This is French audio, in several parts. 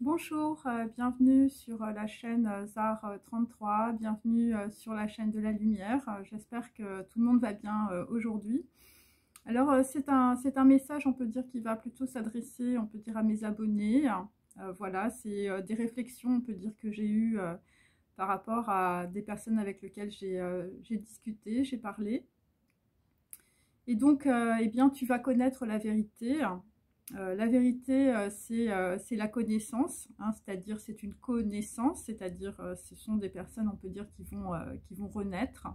Bonjour, bienvenue sur la chaîne ZAR 33, bienvenue sur la chaîne de la lumière. J'espère que tout le monde va bien aujourd'hui. Alors c'est un message, on peut dire, qui va plutôt s'adresser, on peut dire, à mes abonnés. Voilà, c'est des réflexions, on peut dire, que j'ai eues par rapport à des personnes avec lesquelles j'ai discuté, j'ai parlé. Et donc, eh bien, tu vas connaître la vérité. La vérité, c'est la connaissance, hein, c'est-à-dire c'est une connaissance, c'est-à-dire ce sont des personnes, on peut dire, qui vont renaître.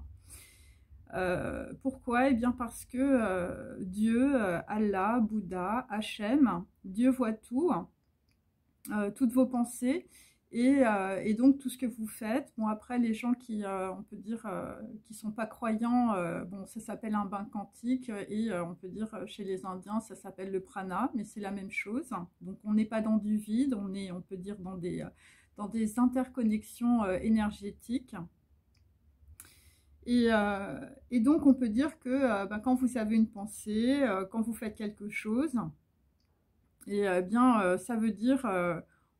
Pourquoi? Eh bien parce que Dieu, Allah, Bouddha, Hachem, Dieu voit tout, toutes vos pensées et donc tout ce que vous faites. Bon, après, les gens qui, on peut dire, qui sont pas croyants, bon, ça s'appelle un bain quantique et on peut dire chez les Indiens, ça s'appelle le prana, mais c'est la même chose. Donc, on n'est pas dans du vide, on est, on peut dire, dans des interconnexions énergétiques. Et donc, on peut dire que quand vous avez une pensée, quand vous faites quelque chose, et bien, ça veut dire,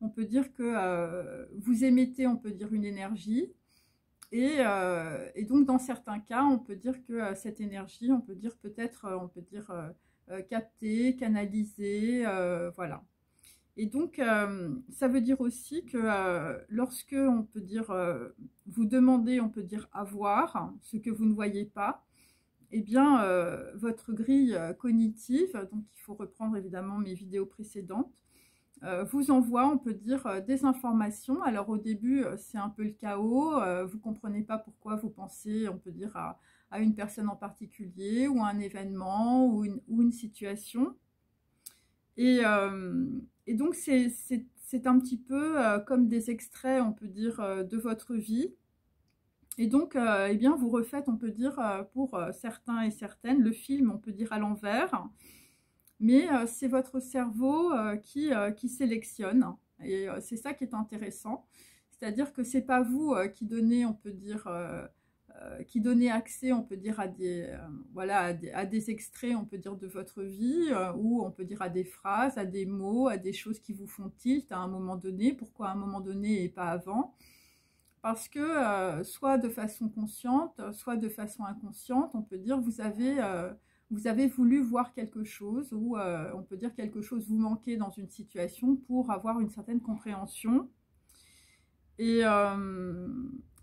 on peut dire que vous émettez, on peut dire, une énergie. Et donc, dans certains cas, on peut dire que cette énergie, on peut dire peut-être, on peut dire captée, canalisée, voilà. Et donc, ça veut dire aussi que lorsque, on peut dire, vous demandez, on peut dire, avoir ce que vous ne voyez pas, eh bien, votre grille cognitive, donc il faut reprendre évidemment mes vidéos précédentes, vous envoie, on peut dire, des informations. Alors au début, c'est un peu le chaos, vous ne comprenez pas pourquoi vous pensez, on peut dire, à une personne en particulier, ou à un événement, ou une situation. Et donc c'est un petit peu comme des extraits, on peut dire, de votre vie. Et donc, eh bien, vous refaites, on peut dire, pour certains et certaines, le film, on peut dire, à l'envers. Mais c'est votre cerveau qui sélectionne. Et c'est ça qui est intéressant. C'est-à-dire que c'est pas vous qui donnez, on peut dire, qui donnez accès, on peut dire, à des, voilà, à des extraits, on peut dire, de votre vie, ou on peut dire à des phrases, à des mots, à des choses qui vous font tilt à un moment donné. Pourquoi à un moment donné et pas avant? Parce que soit de façon consciente, soit de façon inconsciente, on peut dire, vous avez voulu voir quelque chose, ou on peut dire quelque chose vous manquait dans une situation pour avoir une certaine compréhension. Et, euh,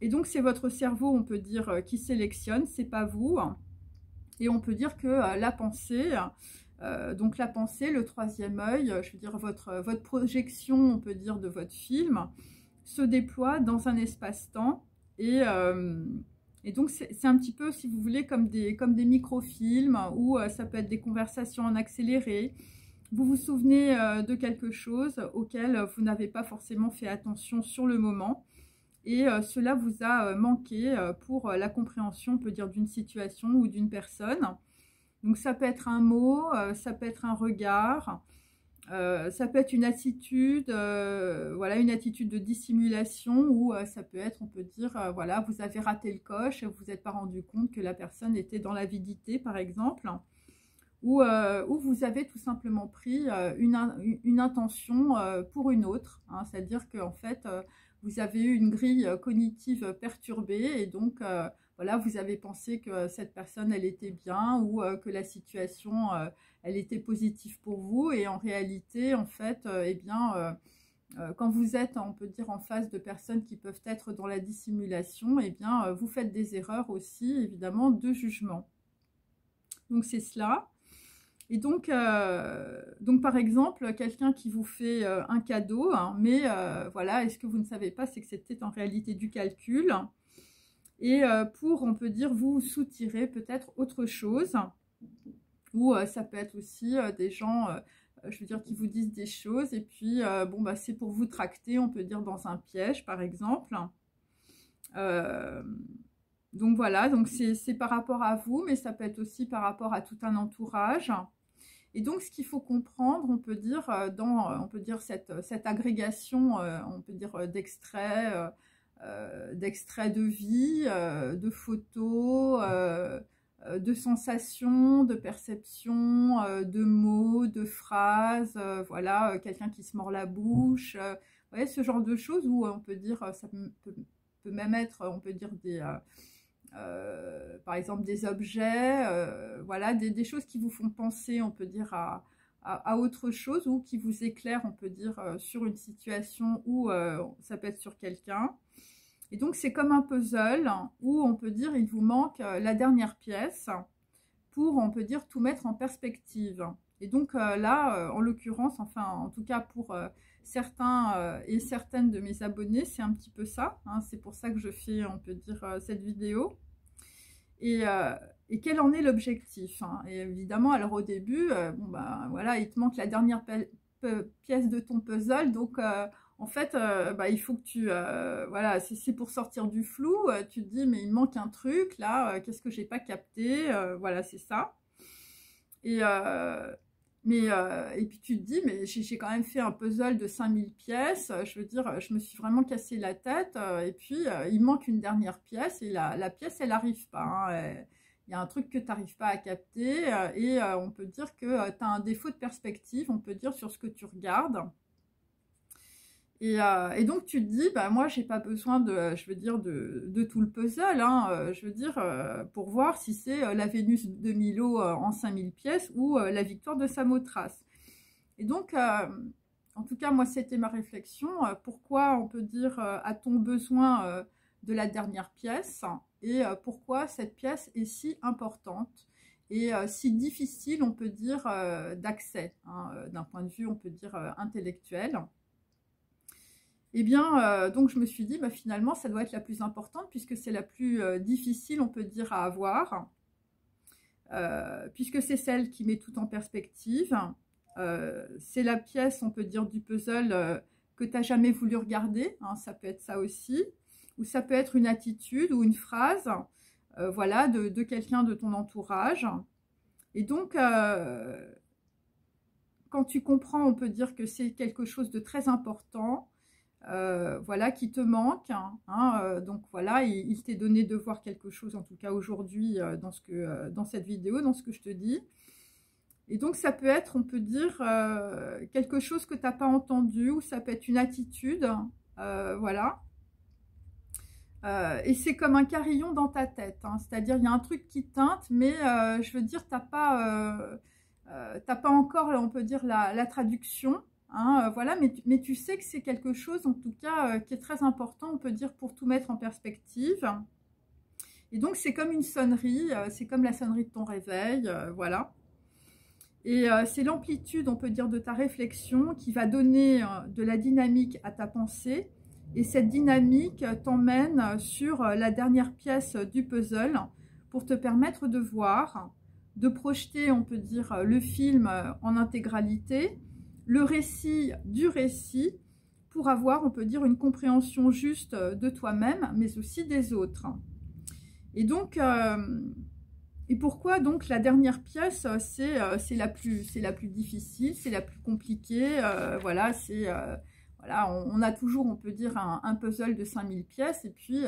et donc c'est votre cerveau, on peut dire, qui sélectionne, c'est pas vous. Et on peut dire que la pensée, donc la pensée, le troisième œil, je veux dire votre projection, on peut dire, de votre film, se déploie dans un espace-temps. Et, euh, et donc c'est un petit peu, si vous voulez, comme des microfilms, ou ça peut être des conversations en accéléré. Vous vous souvenez de quelque chose auquel vous n'avez pas forcément fait attention sur le moment. Et cela vous a manqué pour la compréhension, on peut dire, d'une situation ou d'une personne. Donc ça peut être un mot, ça peut être un regard, ça peut être une attitude, voilà, une attitude de dissimulation, ou ça peut être, on peut dire, voilà, vous avez raté le coche et vous n'êtes pas rendu compte que la personne était dans l'avidité, par exemple, ou vous avez tout simplement pris une intention pour une autre, hein, c'est-à-dire qu'en fait, vous avez eu une grille cognitive perturbée, et donc, voilà, vous avez pensé que cette personne, elle était bien, ou que la situation, elle était positive pour vous, et en réalité, en fait, eh bien, quand vous êtes, on peut dire, en face de personnes qui peuvent être dans la dissimulation, eh bien, vous faites des erreurs aussi, évidemment, de jugement. Donc, c'est cela. Et donc par exemple, quelqu'un qui vous fait un cadeau, hein, mais voilà, et ce que vous ne savez pas, c'est que c'était en réalité du calcul. Et pour, on peut dire, vous soutirer peut-être autre chose. Ou ça peut être aussi des gens, je veux dire, qui vous disent des choses. Et puis, bon, bah, c'est pour vous tracter, on peut dire, dans un piège, par exemple. Euh, donc voilà, donc c'est par rapport à vous, mais ça peut être aussi par rapport à tout un entourage. Et donc, ce qu'il faut comprendre, on peut dire, on peut dire cette agrégation, on peut dire d'extraits de vie, de photos, de sensations, de perceptions, de mots, de phrases, voilà, quelqu'un qui se mord la bouche, vous voyez, ce genre de choses où on peut dire, ça peut même être, on peut dire par exemple des objets, voilà, des choses qui vous font penser, on peut dire, à autre chose, ou qui vous éclairent, on peut dire, sur une situation, ou ça peut être sur quelqu'un. Et donc c'est comme un puzzle où on peut dire il vous manque la dernière pièce pour, on peut dire, tout mettre en perspective. Et donc là, en l'occurrence, enfin en tout cas pour certains et certaines de mes abonnés, c'est un petit peu ça, hein, c'est pour ça que je fais, on peut dire, cette vidéo. Et quel en est l'objectif, hein. Et évidemment, alors au début, bon ben voilà, il te manque la dernière pièce de ton puzzle, donc en fait, bah, il faut que tu, voilà, c'est pour sortir du flou, tu te dis, mais il manque un truc, là, qu'est-ce que j'ai pas capté, voilà, c'est ça. Et, et puis tu te dis, mais j'ai quand même fait un puzzle de 5000 pièces, je veux dire, je me suis vraiment cassé la tête, et puis il manque une dernière pièce, et la pièce, elle n'arrive pas, hein, il y a un truc que tu n'arrives pas à capter, et on peut dire que tu as un défaut de perspective, on peut dire, sur ce que tu regardes. Et donc tu te dis, bah moi j'ai pas besoin de, je veux dire, de tout le puzzle, hein, je veux dire, pour voir si c'est la Vénus de Milo en 5000 pièces ou la victoire de Samothrace. Et donc, en tout cas moi c'était ma réflexion, pourquoi on peut dire a-t-on besoin de la dernière pièce, et pourquoi cette pièce est si importante et si difficile, on peut dire, d'accès, hein, d'un point de vue, on peut dire, intellectuel. Eh bien, donc je me suis dit, bah, finalement, ça doit être la plus importante, puisque c'est la plus difficile, on peut dire, à avoir, puisque c'est celle qui met tout en perspective. C'est la pièce, on peut dire, du puzzle que tu n'as jamais voulu regarder, hein, ça peut être ça aussi, ou ça peut être une attitude ou une phrase, voilà, de quelqu'un de ton entourage. Et donc, quand tu comprends, on peut dire que c'est quelque chose de très important, voilà, qui te manque, hein, donc voilà, il t'est donné de voir quelque chose, en tout cas aujourd'hui, dans cette vidéo, dans ce que je te dis. Et donc ça peut être, on peut dire, quelque chose que tu n'as pas entendu, ou ça peut être une attitude, voilà. Et c'est comme un carillon dans ta tête, hein, c'est-à-dire il y a un truc qui teinte, mais je veux dire, t'as pas encore, on peut dire, la traduction. Hein, voilà, mais tu sais que c'est quelque chose, en tout cas, qui est très important, on peut dire, pour tout mettre en perspective. Et donc, c'est comme une sonnerie, c'est comme la sonnerie de ton réveil, voilà. Et c'est l'amplitude, on peut dire, de ta réflexion qui va donner de la dynamique à ta pensée. Et cette dynamique t'emmène sur la dernière pièce du puzzle pour te permettre de voir, de projeter, on peut dire, le film en intégralité, le récit du récit, pour avoir, on peut dire, une compréhension juste de toi-même, mais aussi des autres. Et donc, et pourquoi donc la dernière pièce, c'est la plus difficile, c'est la plus compliquée, voilà, c'est... voilà, on a toujours, on peut dire, un puzzle de 5000 pièces, et puis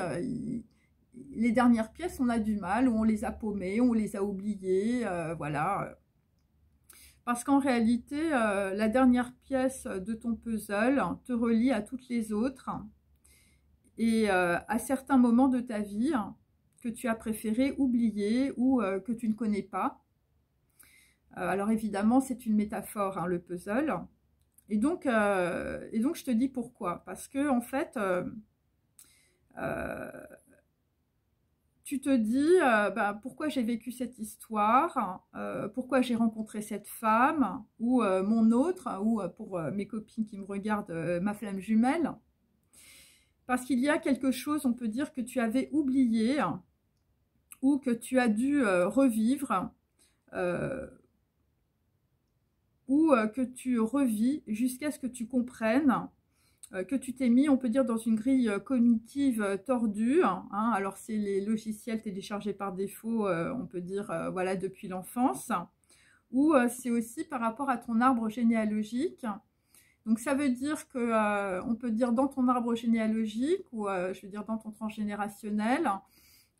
les dernières pièces, on a du mal, ou on les a paumées, on les a oubliées, voilà. Parce qu'en réalité, la dernière pièce de ton puzzle te relie à toutes les autres, et à certains moments de ta vie que tu as préféré oublier, ou que tu ne connais pas. Alors évidemment, c'est une métaphore, hein, le puzzle. Et donc, je te dis pourquoi. Parce que, en fait, tu te dis, bah, pourquoi j'ai vécu cette histoire, pourquoi j'ai rencontré cette femme, ou mon autre, ou pour mes copines qui me regardent, ma flamme jumelle. Parce qu'il y a quelque chose, on peut dire, que tu avais oublié, ou que tu as dû revivre, ou que tu revis jusqu'à ce que tu comprennes que tu t'es mis, on peut dire, dans une grille cognitive tordue, hein. Alors c'est les logiciels téléchargés par défaut, on peut dire, voilà, depuis l'enfance, ou c'est aussi par rapport à ton arbre généalogique. Donc ça veut dire que, on peut dire, dans ton arbre généalogique, ou je veux dire dans ton transgénérationnel,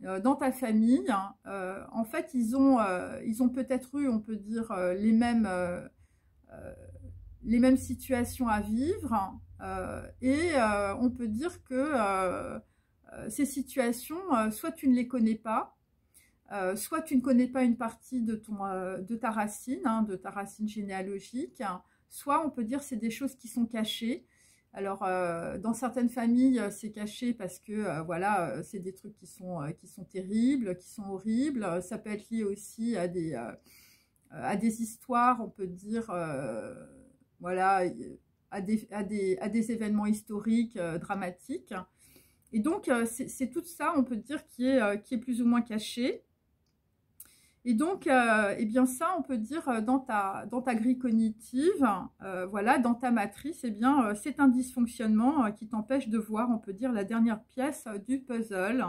dans ta famille, en fait, ils ont peut-être eu, on peut dire, les mêmes situations à vivre, et on peut dire que ces situations, soit tu ne les connais pas, soit tu ne connais pas une partie de ta racine, hein, de ta racine généalogique, soit on peut dire c'est des choses qui sont cachées. Alors, dans certaines familles, c'est caché parce que, voilà, c'est des trucs qui sont terribles, qui sont horribles. Ça peut être lié aussi à des histoires, on peut dire, voilà, à des événements historiques dramatiques. Et donc, c'est tout ça, on peut dire, qui est plus ou moins caché. Et donc, eh bien ça, on peut dire, dans ta grille cognitive, voilà, dans ta matrice, eh bien, c'est un dysfonctionnement qui t'empêche de voir, on peut dire, la dernière pièce du puzzle.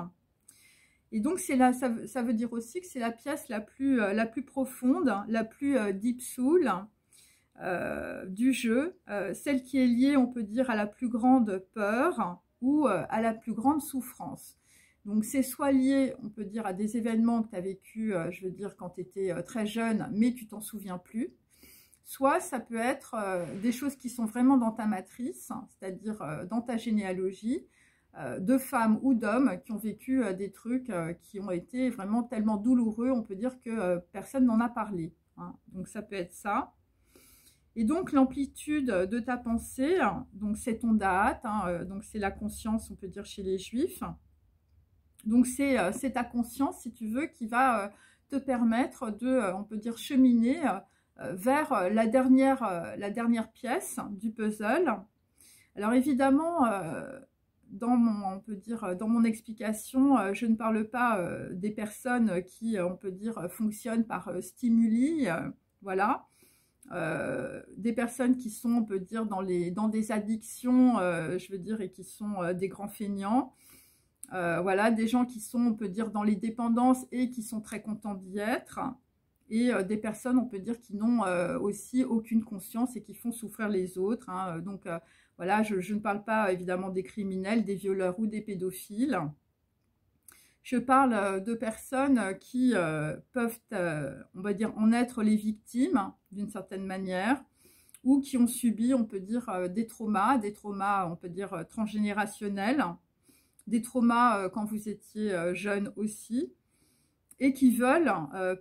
Et donc, ça veut dire aussi que c'est la pièce la plus profonde, la plus deep soul du jeu, celle qui est liée, on peut dire, à la plus grande peur ou à la plus grande souffrance. Donc, c'est soit lié, on peut dire, à des événements que tu as vécu, je veux dire, quand tu étais très jeune, mais tu t'en souviens plus. Soit ça peut être des choses qui sont vraiment dans ta matrice, c'est-à-dire dans ta généalogie, de femmes ou d'hommes qui ont vécu des trucs qui ont été vraiment tellement douloureux, on peut dire que personne n'en a parlé, hein. Donc, ça peut être ça. Et donc, l'amplitude de ta pensée, donc c'est ton date, hein, donc c'est la conscience, on peut dire, chez les juifs. Donc, c'est ta conscience, si tu veux, qui va te permettre de, on peut dire, cheminer vers la dernière pièce du puzzle. Alors, évidemment, dans mon explication, je ne parle pas des personnes qui, on peut dire, fonctionnent par stimuli, voilà. Des personnes qui sont, on peut dire, dans des addictions, je veux dire, et qui sont des grands feignants. Voilà, des gens qui sont, on peut dire, dans les dépendances et qui sont très contents d'y être. Et des personnes, on peut dire, qui n'ont aussi aucune conscience et qui font souffrir les autres, hein. Donc, voilà, je ne parle pas évidemment des criminels, des violeurs ou des pédophiles. Je parle de personnes qui peuvent, on va dire, en être les victimes d'une certaine manière, ou qui ont subi, on peut dire, des traumas, on peut dire, transgénérationnels, des traumas quand vous étiez jeune aussi, et qui veulent,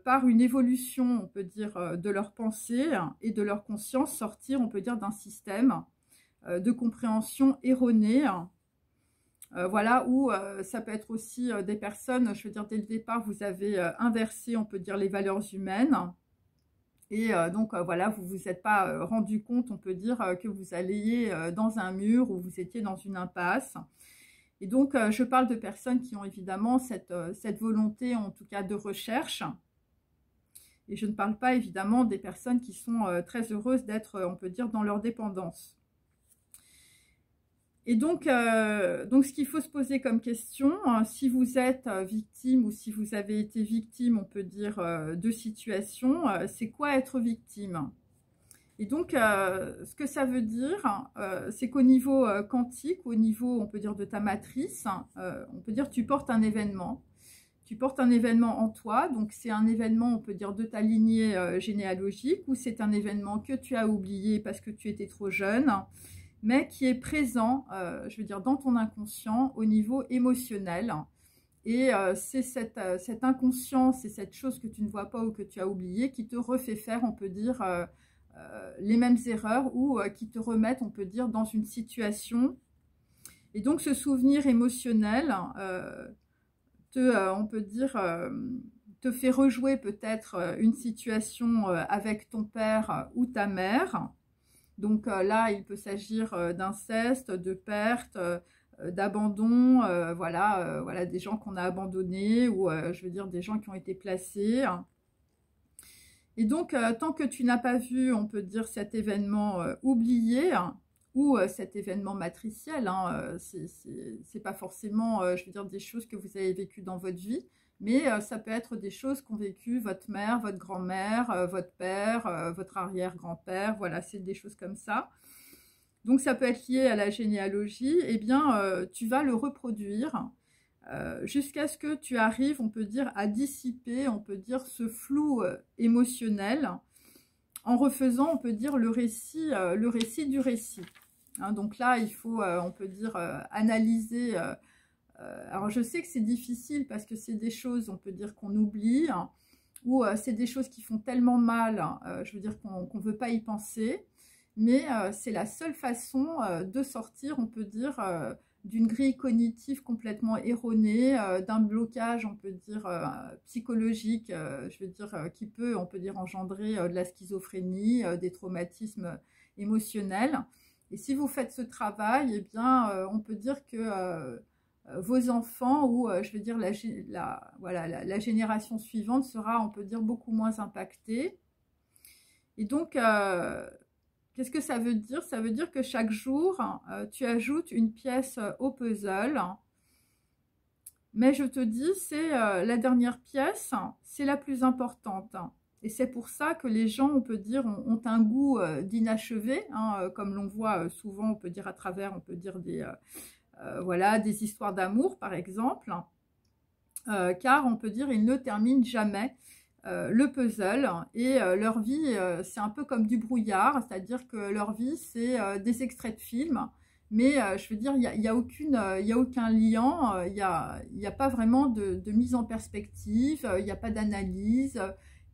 par une évolution, on peut dire, de leur pensée et de leur conscience, sortir, on peut dire, d'un système de compréhension erronée. Voilà, ou ça peut être aussi des personnes, je veux dire, dès le départ, vous avez inversé, on peut dire, les valeurs humaines. Et donc, voilà, vous ne vous êtes pas rendu compte, on peut dire, que vous alliez dans un mur ou vous étiez dans une impasse. Et donc, je parle de personnes qui ont évidemment cette volonté, en tout cas, de recherche. Et je ne parle pas, évidemment, des personnes qui sont très heureuses d'être, on peut dire, dans leur dépendance. Et donc, ce qu'il faut se poser comme question, hein, si vous êtes victime ou si vous avez été victime, on peut dire, de situations, c'est quoi être victime? Et donc, ce que ça veut dire, c'est qu'au niveau quantique, au niveau, on peut dire, de ta matrice, on peut dire tu portes un événement. Tu portes un événement en toi, donc c'est un événement, on peut dire, de ta lignée généalogique, ou c'est un événement que tu as oublié parce que tu étais trop jeune, mais qui est présent, je veux dire, dans ton inconscient au niveau émotionnel. Et c'est cet inconscient, c'est cette chose que tu ne vois pas ou que tu as oublié qui te refait faire, on peut dire, les mêmes erreurs ou qui te remettent, on peut dire, dans une situation. Et donc, ce souvenir émotionnel on peut dire, te fait rejouer peut-être une situation avec ton père ou ta mère. Donc là, il peut s'agir d'inceste, de perte, d'abandon, voilà, des gens qu'on a abandonnés ou je veux dire des gens qui ont été placés. Et donc, tant que tu n'as pas vu, on peut dire, cet événement oublié ou cet événement matriciel, hein, c'est pas forcément, je veux dire, des choses que vous avez vécues dans votre vie, mais ça peut être des choses qu'ont vécues votre mère, votre grand-mère, votre père, votre arrière-grand-père, voilà, c'est des choses comme ça. Donc, ça peut être lié à la généalogie, eh bien, tu vas le reproduire jusqu'à ce que tu arrives, on peut dire, à dissiper, on peut dire, ce flou émotionnel, en refaisant, on peut dire, le récit du récit. Hein, donc là, il faut, on peut dire, analyser. Alors, je sais que c'est difficile parce que c'est des choses, on peut dire, qu'on oublie, hein, ou c'est des choses qui font tellement mal, je veux dire, qu'on ne veut pas y penser. Mais c'est la seule façon de sortir, on peut dire, d'une grille cognitive complètement erronée, d'un blocage, on peut dire, psychologique, je veux dire, qui peut, on peut dire, engendrer de la schizophrénie, des traumatismes émotionnels. Et si vous faites ce travail, eh bien, on peut dire que vos enfants, ou je veux dire, voilà, la génération suivante sera, on peut dire, beaucoup moins impactée. Et donc, qu'est-ce que ça veut dire? Ça veut dire que chaque jour, tu ajoutes une pièce au puzzle. Mais je te dis, c'est la dernière pièce, c'est la plus importante. Et c'est pour ça que les gens, on peut dire, ont un goût d'inachevé, hein, comme l'on voit souvent, on peut dire à travers, on peut dire voilà, des histoires d'amour, par exemple. Car on peut dire, ils ne terminent jamais. Le puzzle, et leur vie, c'est un peu comme du brouillard, c'est-à-dire que leur vie, c'est des extraits de films, mais je veux dire, il y a aucun lien, il y a pas vraiment de mise en perspective, il n'y a pas d'analyse,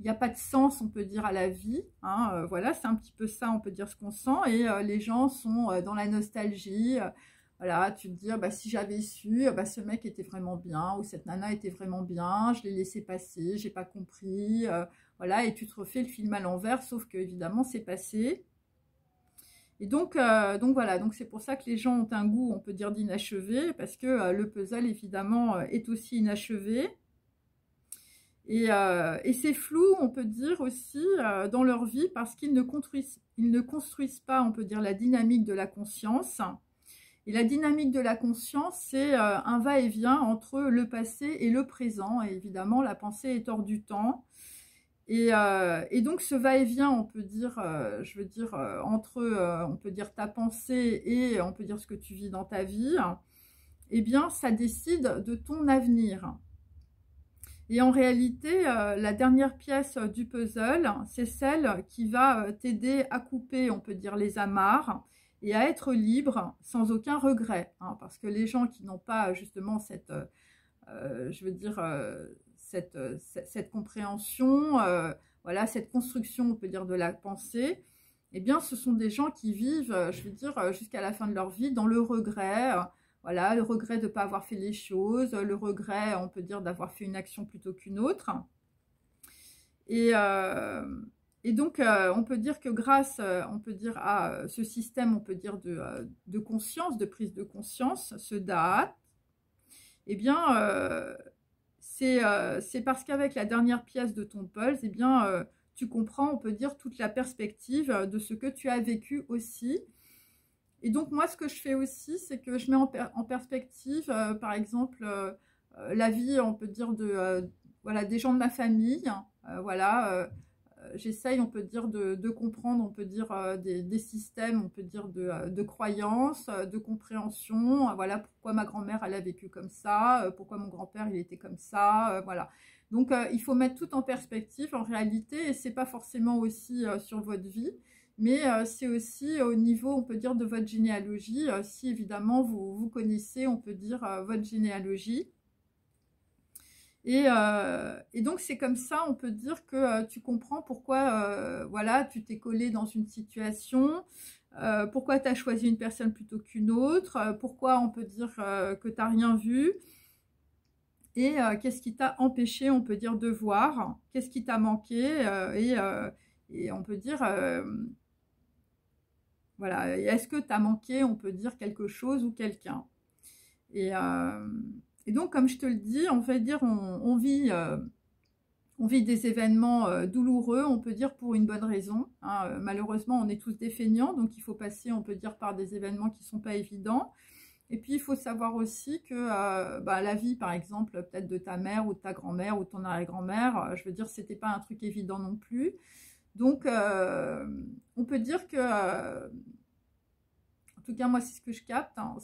il n'y a pas de sens, on peut dire, à la vie, hein, voilà, c'est un petit peu ça, on peut dire, ce qu'on sent, et les gens sont dans la nostalgie. Voilà, tu te dis, bah, si j'avais su, bah, ce mec était vraiment bien, ou cette nana était vraiment bien, je l'ai laissé passer, j'ai pas compris, voilà, et tu te refais le film à l'envers, sauf que évidemment c'est passé. Et donc voilà, donc c'est pour ça que les gens ont un goût, on peut dire, d'inachevé, parce que le puzzle évidemment est aussi inachevé. Et c'est flou, on peut dire aussi, dans leur vie, parce qu'ils ne construisent pas, on peut dire, la dynamique de la conscience. Et la dynamique de la conscience, c'est un va-et-vient entre le passé et le présent. Et évidemment, la pensée est hors du temps. Et donc, ce va-et-vient, on peut dire, je veux dire, entre, on peut dire, ta pensée et, on peut dire, ce que tu vis dans ta vie, eh bien, ça décide de ton avenir. Et en réalité, la dernière pièce du puzzle, c'est celle qui va t'aider à couper, on peut dire, les amarres, et à être libre sans aucun regret, hein, parce que les gens qui n'ont pas justement cette, je veux dire, cette compréhension, voilà, cette construction, on peut dire, de la pensée, eh bien, ce sont des gens qui vivent, je veux dire, jusqu'à la fin de leur vie dans le regret, voilà, le regret de ne pas avoir fait les choses, le regret, on peut dire, d'avoir fait une action plutôt qu'une autre. Et donc, on peut dire que grâce, on peut dire, à ce système, on peut dire, de conscience, de prise de conscience, ce Da'at, eh bien, c'est parce qu'avec la dernière pièce de ton pulse, eh bien, tu comprends, on peut dire, toute la perspective de ce que tu as vécu aussi. Et donc, moi, ce que je fais aussi, c'est que je mets en perspective, par exemple, la vie, on peut dire, voilà, des gens de ma famille, voilà, j'essaye, on peut dire, de comprendre, on peut dire, des systèmes, on peut dire, de croyances, de compréhension. Voilà, pourquoi ma grand-mère, elle a vécu comme ça, pourquoi mon grand-père, il était comme ça, voilà. Donc, il faut mettre tout en perspective, en réalité, et c'est pas forcément aussi sur votre vie, mais c'est aussi au niveau, on peut dire, de votre généalogie, si évidemment, vous connaissez, on peut dire, votre généalogie. Et donc, c'est comme ça, on peut dire que tu comprends pourquoi voilà, tu t'es collé dans une situation, pourquoi tu as choisi une personne plutôt qu'une autre, pourquoi on peut dire que tu n'as rien vu, et qu'est-ce qui t'a empêché, on peut dire, de voir, qu'est-ce qui t'a manqué, et on peut dire, voilà, est-ce que tu as manqué, on peut dire, quelque chose ou quelqu'un. Et donc, comme je te le dis, on va dire, on vit des événements douloureux, on peut dire, pour une bonne raison, hein. Malheureusement, on est tous des feignants, donc il faut passer, on peut dire, par des événements qui ne sont pas évidents. Et puis, il faut savoir aussi que bah, la vie, par exemple, peut-être de ta mère ou de ta grand-mère ou de ton arrière-grand-mère, je veux dire, c'était pas un truc évident non plus. Donc, on peut dire que, en tout cas, moi, c'est ce que je capte, hein,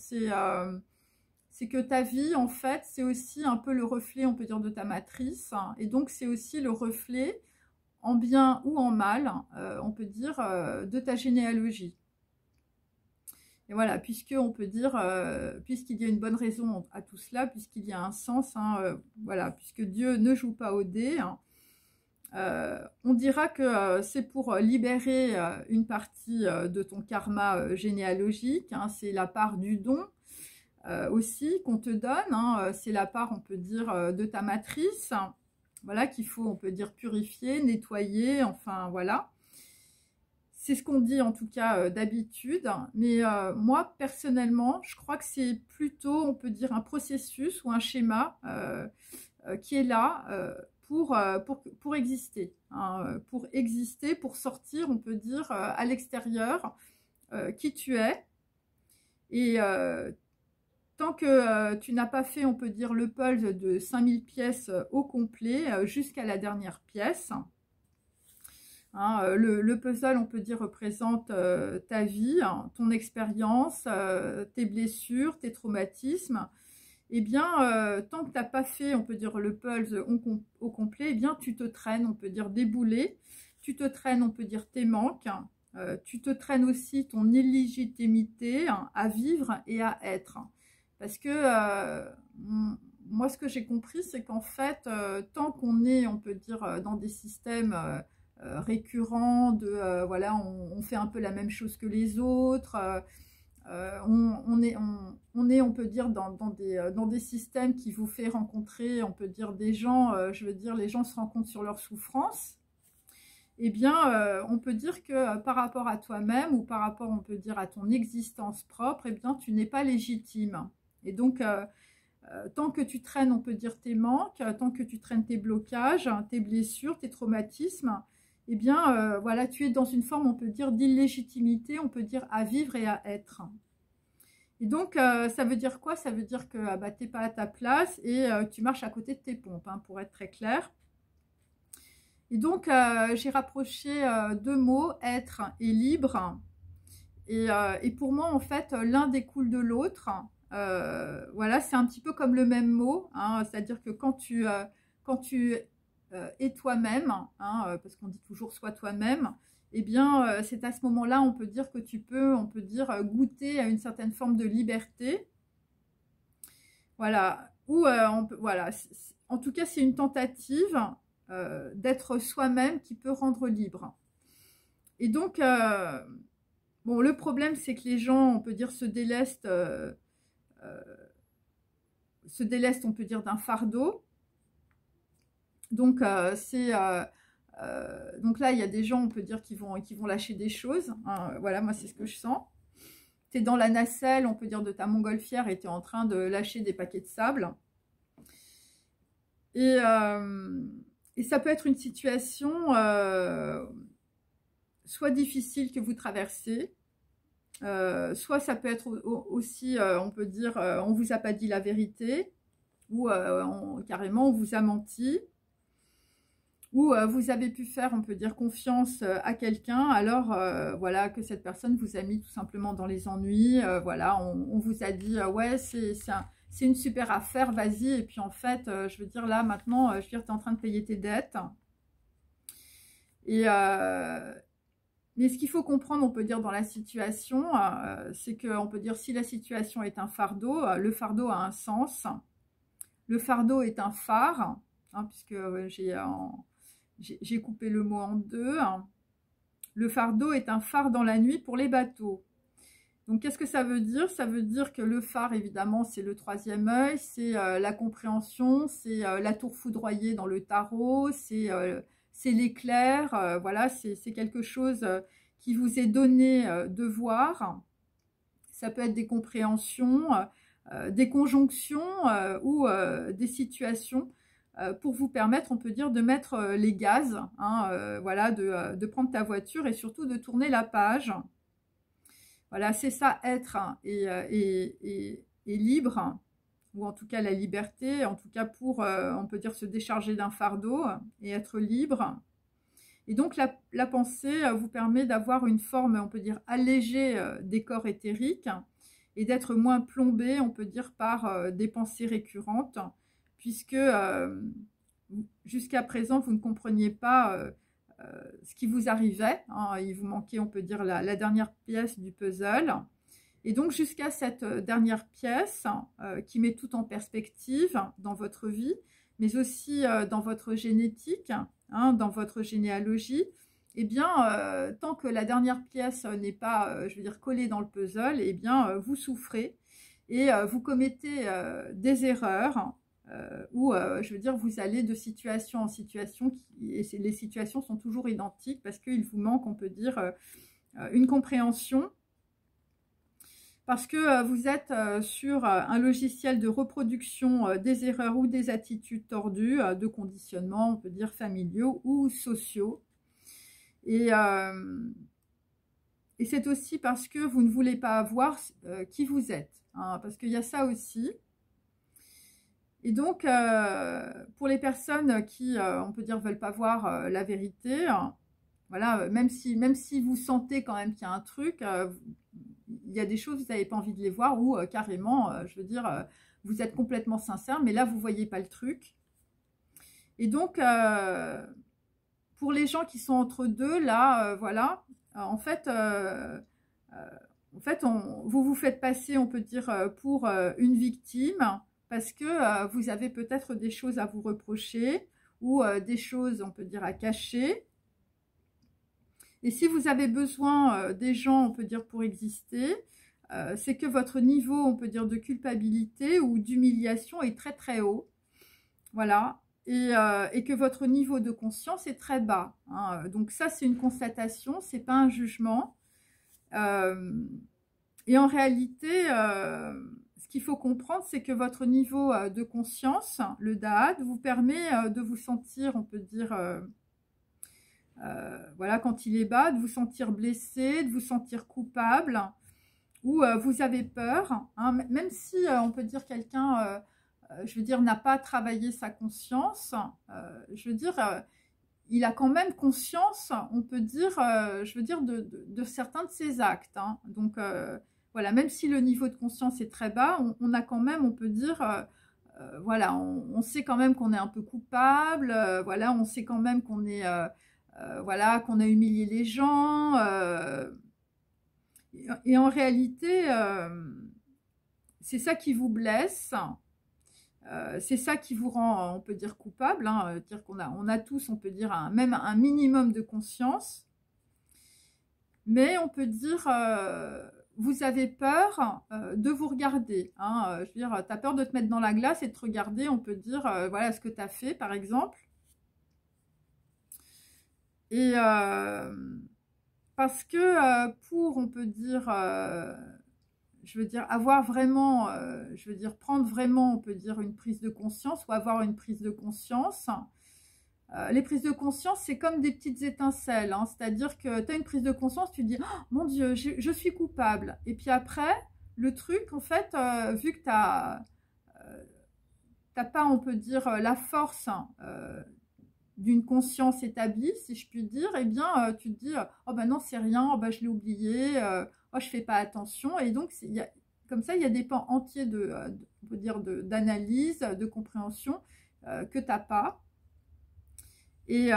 c'est que ta vie, en fait, c'est aussi un peu le reflet, on peut dire, de ta matrice, et donc c'est aussi le reflet, en bien ou en mal, on peut dire, de ta généalogie. Et voilà, puisque on peut dire, puisqu'il y a une bonne raison à tout cela, puisqu'il y a un sens, hein, voilà, puisque Dieu ne joue pas au dé, hein, on dira que c'est pour libérer une partie de ton karma généalogique, hein, c'est la part du don aussi qu'on te donne, hein, c'est la part, on peut dire, de ta matrice, voilà, qu'il faut, on peut dire, purifier, nettoyer, enfin voilà. C'est ce qu'on dit en tout cas d'habitude, mais moi personnellement, je crois que c'est plutôt, on peut dire, un processus ou un schéma qui est là pour exister, hein, pour exister, pour sortir, on peut dire, à l'extérieur qui tu es. Et tant que tu n'as pas fait, on peut dire, le puzzle de 5000 pièces au complet, jusqu'à la dernière pièce, hein, le puzzle, on peut dire, représente ta vie, hein, ton expérience, tes blessures, tes traumatismes. Eh bien, tant que tu n'as pas fait, on peut dire, le puzzle au complet, eh bien, tu te traînes, on peut dire, des boulets, tu te traînes, on peut dire, tes manques, tu te traînes aussi ton illégitimité, hein, à vivre et à être. Parce que moi, ce que j'ai compris, c'est qu'en fait, tant qu'on est, on peut dire, dans des systèmes récurrents de, voilà, on fait un peu la même chose que les autres, on est, on peut dire, dans des systèmes qui vous fait rencontrer, on peut dire, des gens, je veux dire, les gens se rencontrent sur leur souffrance, eh bien, on peut dire que par rapport à toi-même ou par rapport, on peut dire, à ton existence propre, eh bien, tu n'es pas légitime. Et donc, tant que tu traînes, on peut dire, tes manques, tant que tu traînes tes blocages, tes blessures, tes traumatismes, eh bien, voilà, tu es dans une forme, on peut dire, d'illégitimité, on peut dire, à vivre et à être. Et donc, ça veut dire quoi? Ça veut dire que bah, tu n'es pas à ta place et tu marches à côté de tes pompes, hein, pour être très clair. Et donc, j'ai rapproché deux mots, être et libre. Et pour moi, en fait, l'un découle de l'autre. Voilà, c'est un petit peu comme le même mot, hein, c'est-à-dire que quand tu es toi-même, hein, parce qu'on dit toujours sois toi-même, eh bien, c'est à ce moment-là, on peut dire que tu peux, on peut dire, goûter à une certaine forme de liberté. Voilà, ou voilà, en tout cas, c'est une tentative d'être soi-même qui peut rendre libre. Et donc, bon, le problème, c'est que les gens, on peut dire, se délestent, on peut dire, d'un fardeau. Donc, donc là, il y a des gens, on peut dire, qui vont lâcher des choses. Hein, voilà, moi, c'est ce que je sens. Tu es dans la nacelle, on peut dire, de ta montgolfière et tu es en train de lâcher des paquets de sable. Et ça peut être une situation soit difficile que vous traversez, soit ça peut être aussi, on peut dire, on ne vous a pas dit la vérité, ou carrément on vous a menti, ou vous avez pu faire, on peut dire, confiance à quelqu'un, alors voilà, que cette personne vous a mis tout simplement dans les ennuis, voilà, on vous a dit, ouais, c'est une super affaire, vas-y, et puis en fait, je veux dire, là, maintenant, je veux dire, tu es en train de payer tes dettes, et mais ce qu'il faut comprendre, on peut dire, dans la situation, c'est qu'on peut dire, si la situation est un fardeau, le fardeau a un sens, le fardeau est un phare, hein, puisque j'ai coupé le mot en deux, hein. Le fardeau est un phare dans la nuit pour les bateaux. Donc, qu'est-ce que ça veut dire? Ça veut dire que le phare, évidemment, c'est le troisième œil, c'est la compréhension, c'est la tour foudroyée dans le tarot, c'est l'éclair, voilà, c'est quelque chose qui vous est donné de voir. Ça peut être des compréhensions, des conjonctions ou des situations pour vous permettre, on peut dire, de mettre les gaz, hein, voilà, de prendre ta voiture et surtout de tourner la page. Voilà, c'est ça, être, hein, et libre, ou en tout cas la liberté, en tout cas pour, on peut dire, se décharger d'un fardeau et être libre. Et donc la pensée vous permet d'avoir une forme, on peut dire, allégée des corps éthériques et d'être moins plombé, on peut dire, par des pensées récurrentes, puisque jusqu'à présent, vous ne compreniez pas ce qui vous arrivait. Hein, il vous manquait, on peut dire, la dernière pièce du puzzle. Et donc, jusqu'à cette dernière pièce qui met tout en perspective dans votre vie, mais aussi dans votre génétique, hein, dans votre généalogie, eh bien, tant que la dernière pièce n'est pas, je veux dire, collée dans le puzzle, eh bien, vous souffrez et vous commettez des erreurs où, je veux dire, vous allez de situation en situation et les situations sont toujours identiques parce qu'il vous manque, on peut dire, une compréhension. Parce que vous êtes sur un logiciel de reproduction des erreurs ou des attitudes tordues, de conditionnement, on peut dire familiaux ou sociaux. Et c'est aussi parce que vous ne voulez pas voir qui vous êtes, hein, parce qu'il y a ça aussi. Et donc, pour les personnes qui, on peut dire, veulent pas voir la vérité, voilà, même si vous sentez quand même qu'il y a un truc, il y a des choses, vous n'avez pas envie de les voir, ou carrément, je veux dire, vous êtes complètement sincère, mais là, vous ne voyez pas le truc. Et donc, pour les gens qui sont entre deux, là, voilà, en fait, vous vous faites passer, on peut dire, pour une victime, parce que vous avez peut-être des choses à vous reprocher, ou des choses, on peut dire, à cacher. Et si vous avez besoin des gens, on peut dire, pour exister, c'est que votre niveau, on peut dire, de culpabilité ou d'humiliation est très très haut. Voilà. Et que votre niveau de conscience est très bas. Hein. Donc ça, c'est une constatation, c'est pas un jugement. Et en réalité, ce qu'il faut comprendre, c'est que votre niveau de conscience, le Da'at, vous permet de vous sentir, on peut dire... voilà, quand il est bas, de vous sentir blessé, de vous sentir coupable, ou vous avez peur, hein, même si on peut dire quelqu'un, je veux dire, n'a pas travaillé sa conscience, je veux dire, il a quand même conscience, on peut dire, je veux dire, de certains de ses actes. Hein. Donc, voilà, même si le niveau de conscience est très bas, on a quand même, on peut dire... voilà, on sait quand même qu'on est un peu coupable, voilà, on sait quand même qu'on est... voilà, qu'on a humilié les gens. Et en réalité, c'est ça qui vous blesse. C'est ça qui vous rend, on peut dire, coupable. Hein, dire qu'on on a tous, on peut dire, même un minimum de conscience. Mais on peut dire, vous avez peur de vous regarder. Hein, je veux dire, tu as peur de te mettre dans la glace et de te regarder. On peut dire, voilà ce que tu as fait, par exemple. Et parce que pour, on peut dire, je veux dire, avoir vraiment, je veux dire, prendre vraiment, on peut dire, une prise de conscience ou avoir une prise de conscience. Les prises de conscience, c'est comme des petites étincelles. Hein, c'est-à-dire que tu as une prise de conscience, tu te dis, oh, mon Dieu, je suis coupable. Et puis après, le truc, en fait, vu que tu n'as pas, on peut dire, la force d'une conscience établie, si je puis dire, eh bien, tu te dis, oh ben non, c'est rien, oh ben je l'ai oublié, oh je fais pas attention. Et donc, comme ça, il y a des pans entiers on peut dire, d'analyse, de compréhension que tu n'as pas. Et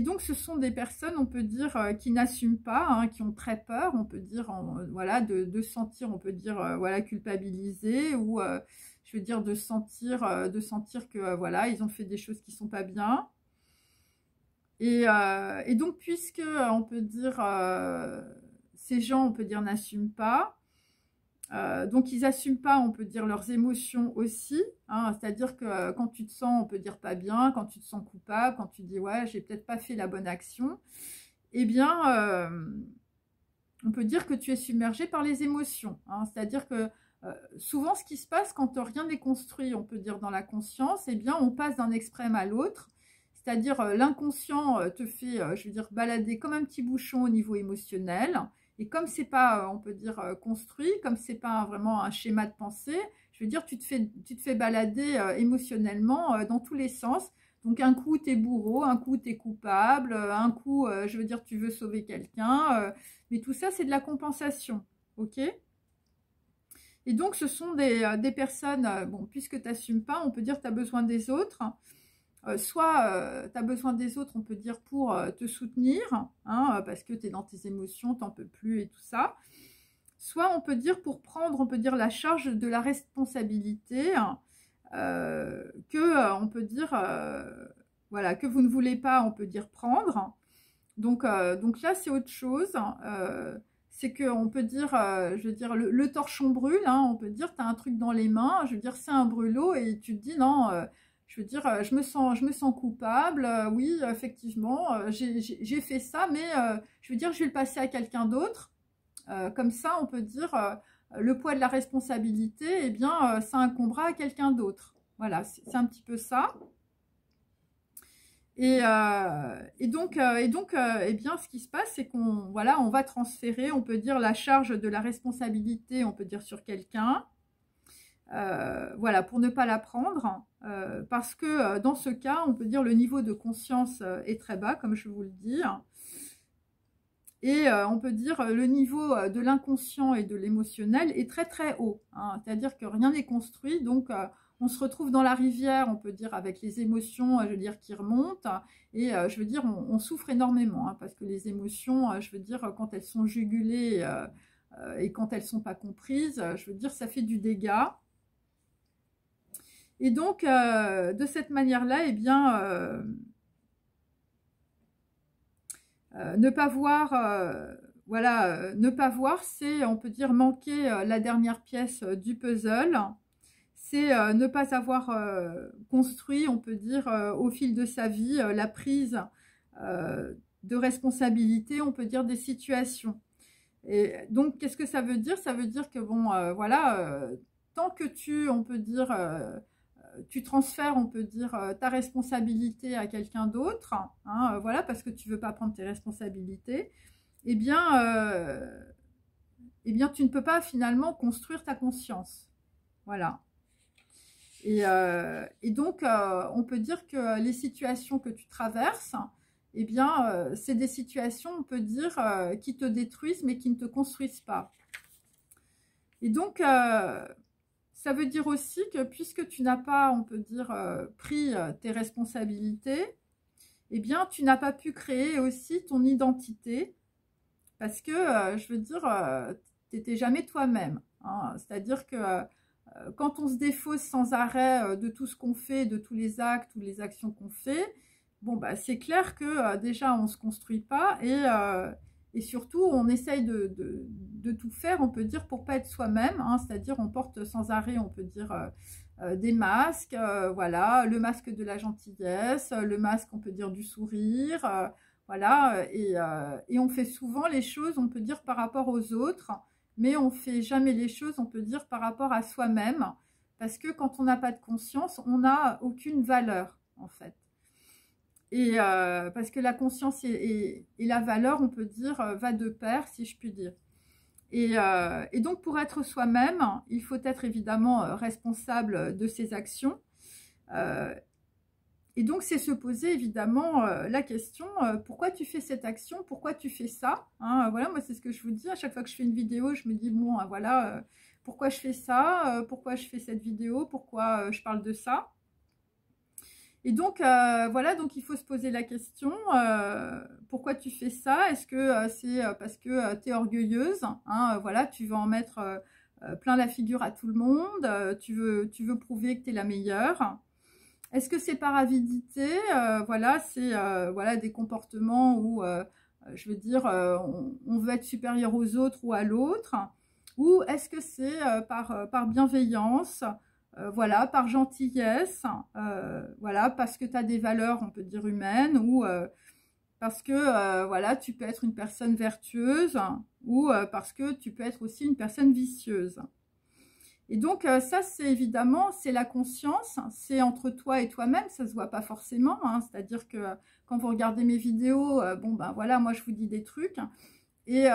donc, ce sont des personnes, on peut dire, qui n'assument pas, hein, qui ont très peur, on peut dire, voilà, de sentir, on peut dire, voilà, culpabilisés ou... je veux dire, de sentir que, voilà, ils ont fait des choses qui ne sont pas bien. Et donc, puisque, on peut dire, ces gens, on peut dire, n'assument pas, donc ils n'assument pas, on peut dire, leurs émotions aussi. Hein, c'est-à-dire que quand tu te sens, on peut dire, pas bien, quand tu te sens coupable, quand tu dis, ouais, j'ai peut-être pas fait la bonne action, eh bien, on peut dire que tu es submergé par les émotions. Hein, c'est-à-dire que souvent, ce qui se passe quand rien n'est construit, on peut dire dans la conscience, eh bien, on passe d'un extrême à l'autre. C'est-à-dire, l'inconscient te fait, je veux dire, balader comme un petit bouchon au niveau émotionnel. Et comme c'est pas, on peut dire, construit, comme c'est pas vraiment un schéma de pensée, je veux dire, tu te fais balader émotionnellement dans tous les sens. Donc, un coup, tu es bourreau, un coup, tu es coupable, un coup, je veux dire, tu veux sauver quelqu'un. Mais tout ça, c'est de la compensation. OK ? Et donc, ce sont des personnes, bon, puisque tu n'assumes pas, on peut dire que tu as besoin des autres. Soit tu as besoin des autres, on peut dire, pour te soutenir, hein, parce que tu es dans tes émotions, tu n'en peux plus et tout ça. Soit on peut dire pour prendre, on peut dire, la charge de la responsabilité on peut dire, voilà, que vous ne voulez pas, on peut dire, prendre. Donc là, c'est autre chose. C'est qu'on peut dire, je veux dire, le torchon brûle, hein, on peut dire, tu as un truc dans les mains, je veux dire, c'est un brûlot, et tu te dis, non, je veux dire, je me sens coupable, oui, effectivement, j'ai fait ça, mais je veux dire, je vais le passer à quelqu'un d'autre. Comme ça, on peut dire, le poids de la responsabilité, eh bien, ça incombera à quelqu'un d'autre. Voilà, c'est un petit peu ça. Et donc, eh bien, ce qui se passe, c'est qu'on voilà, on va transférer, on peut dire, la charge de la responsabilité, on peut dire, sur quelqu'un, voilà, pour ne pas la prendre, parce que dans ce cas, on peut dire, le niveau de conscience est très bas, comme je vous le dis, et on peut dire, le niveau de l'inconscient et de l'émotionnel est très très haut, hein, c'est-à-dire que rien n'est construit, donc on se retrouve dans la rivière, on peut dire, avec les émotions, je veux dire, qui remontent. Et je veux dire, on souffre énormément, hein, parce que les émotions, je veux dire, quand elles sont jugulées et quand elles ne sont pas comprises, je veux dire, ça fait du dégât. Et donc, de cette manière-là, eh bien, ne pas voir, voilà, ne pas voir, c'est, on peut dire, manquer la dernière pièce du puzzle. C'est ne pas avoir construit, on peut dire, au fil de sa vie, la prise de responsabilité, on peut dire, des situations. Et donc, qu'est-ce que ça veut dire? Ça veut dire que, bon, voilà, tant que on peut dire, tu transfères, on peut dire, ta responsabilité à quelqu'un d'autre, hein, voilà, parce que tu ne veux pas prendre tes responsabilités, eh bien, tu ne peux pas finalement construire ta conscience. Voilà. Et donc, on peut dire que les situations que tu traverses, eh bien, c'est des situations, on peut dire, qui te détruisent, mais qui ne te construisent pas. Et donc, ça veut dire aussi que puisque tu n'as pas, on peut dire, pris tes responsabilités, eh bien, tu n'as pas pu créer aussi ton identité, parce que, je veux dire, tu n'étais jamais toi-même, hein. C'est-à-dire que quand on se défausse sans arrêt de tout ce qu'on fait, de tous les actes ou les actions qu'on fait, bon, bah, c'est clair que déjà, on ne se construit pas et surtout, on essaye de tout faire, on peut dire, pour pas être soi-même, hein, c'est-à-dire on porte sans arrêt, on peut dire, des masques, voilà, le masque de la gentillesse, le masque, on peut dire, du sourire, voilà, et on fait souvent les choses, on peut dire, par rapport aux autres, mais on ne fait jamais les choses, on peut dire, par rapport à soi-même, parce que quand on n'a pas de conscience, on n'a aucune valeur, en fait. Et parce que la conscience et la valeur, on peut dire, va de pair, si je puis dire. Et donc, pour être soi-même, il faut être évidemment responsable de ses actions. Et donc, c'est se poser évidemment la question, pourquoi tu fais cette action, pourquoi tu fais ça, hein, voilà, moi c'est ce que je vous dis, à chaque fois que je fais une vidéo, je me dis, bon, voilà, pourquoi je fais ça, pourquoi je fais cette vidéo, pourquoi je parle de ça. Et donc, voilà, donc il faut se poser la question, pourquoi tu fais ça? Est-ce que c'est parce que tu es orgueilleuse, hein, voilà, tu veux en mettre plein la figure à tout le monde, tu veux prouver que tu es la meilleure? Est-ce que c'est par avidité? Voilà, c'est voilà, des comportements où, je veux dire, on veut être supérieur aux autres ou à l'autre? Ou est-ce que c'est par bienveillance, voilà, par gentillesse, voilà, parce que tu as des valeurs, on peut dire, humaines, ou parce que, voilà, tu peux être une personne vertueuse, ou parce que tu peux être aussi une personne vicieuse. Et donc, ça, c'est évidemment, c'est la conscience, c'est entre toi et toi-même, ça ne se voit pas forcément, hein, c'est-à-dire que quand vous regardez mes vidéos, bon, ben voilà, moi, je vous dis des trucs, et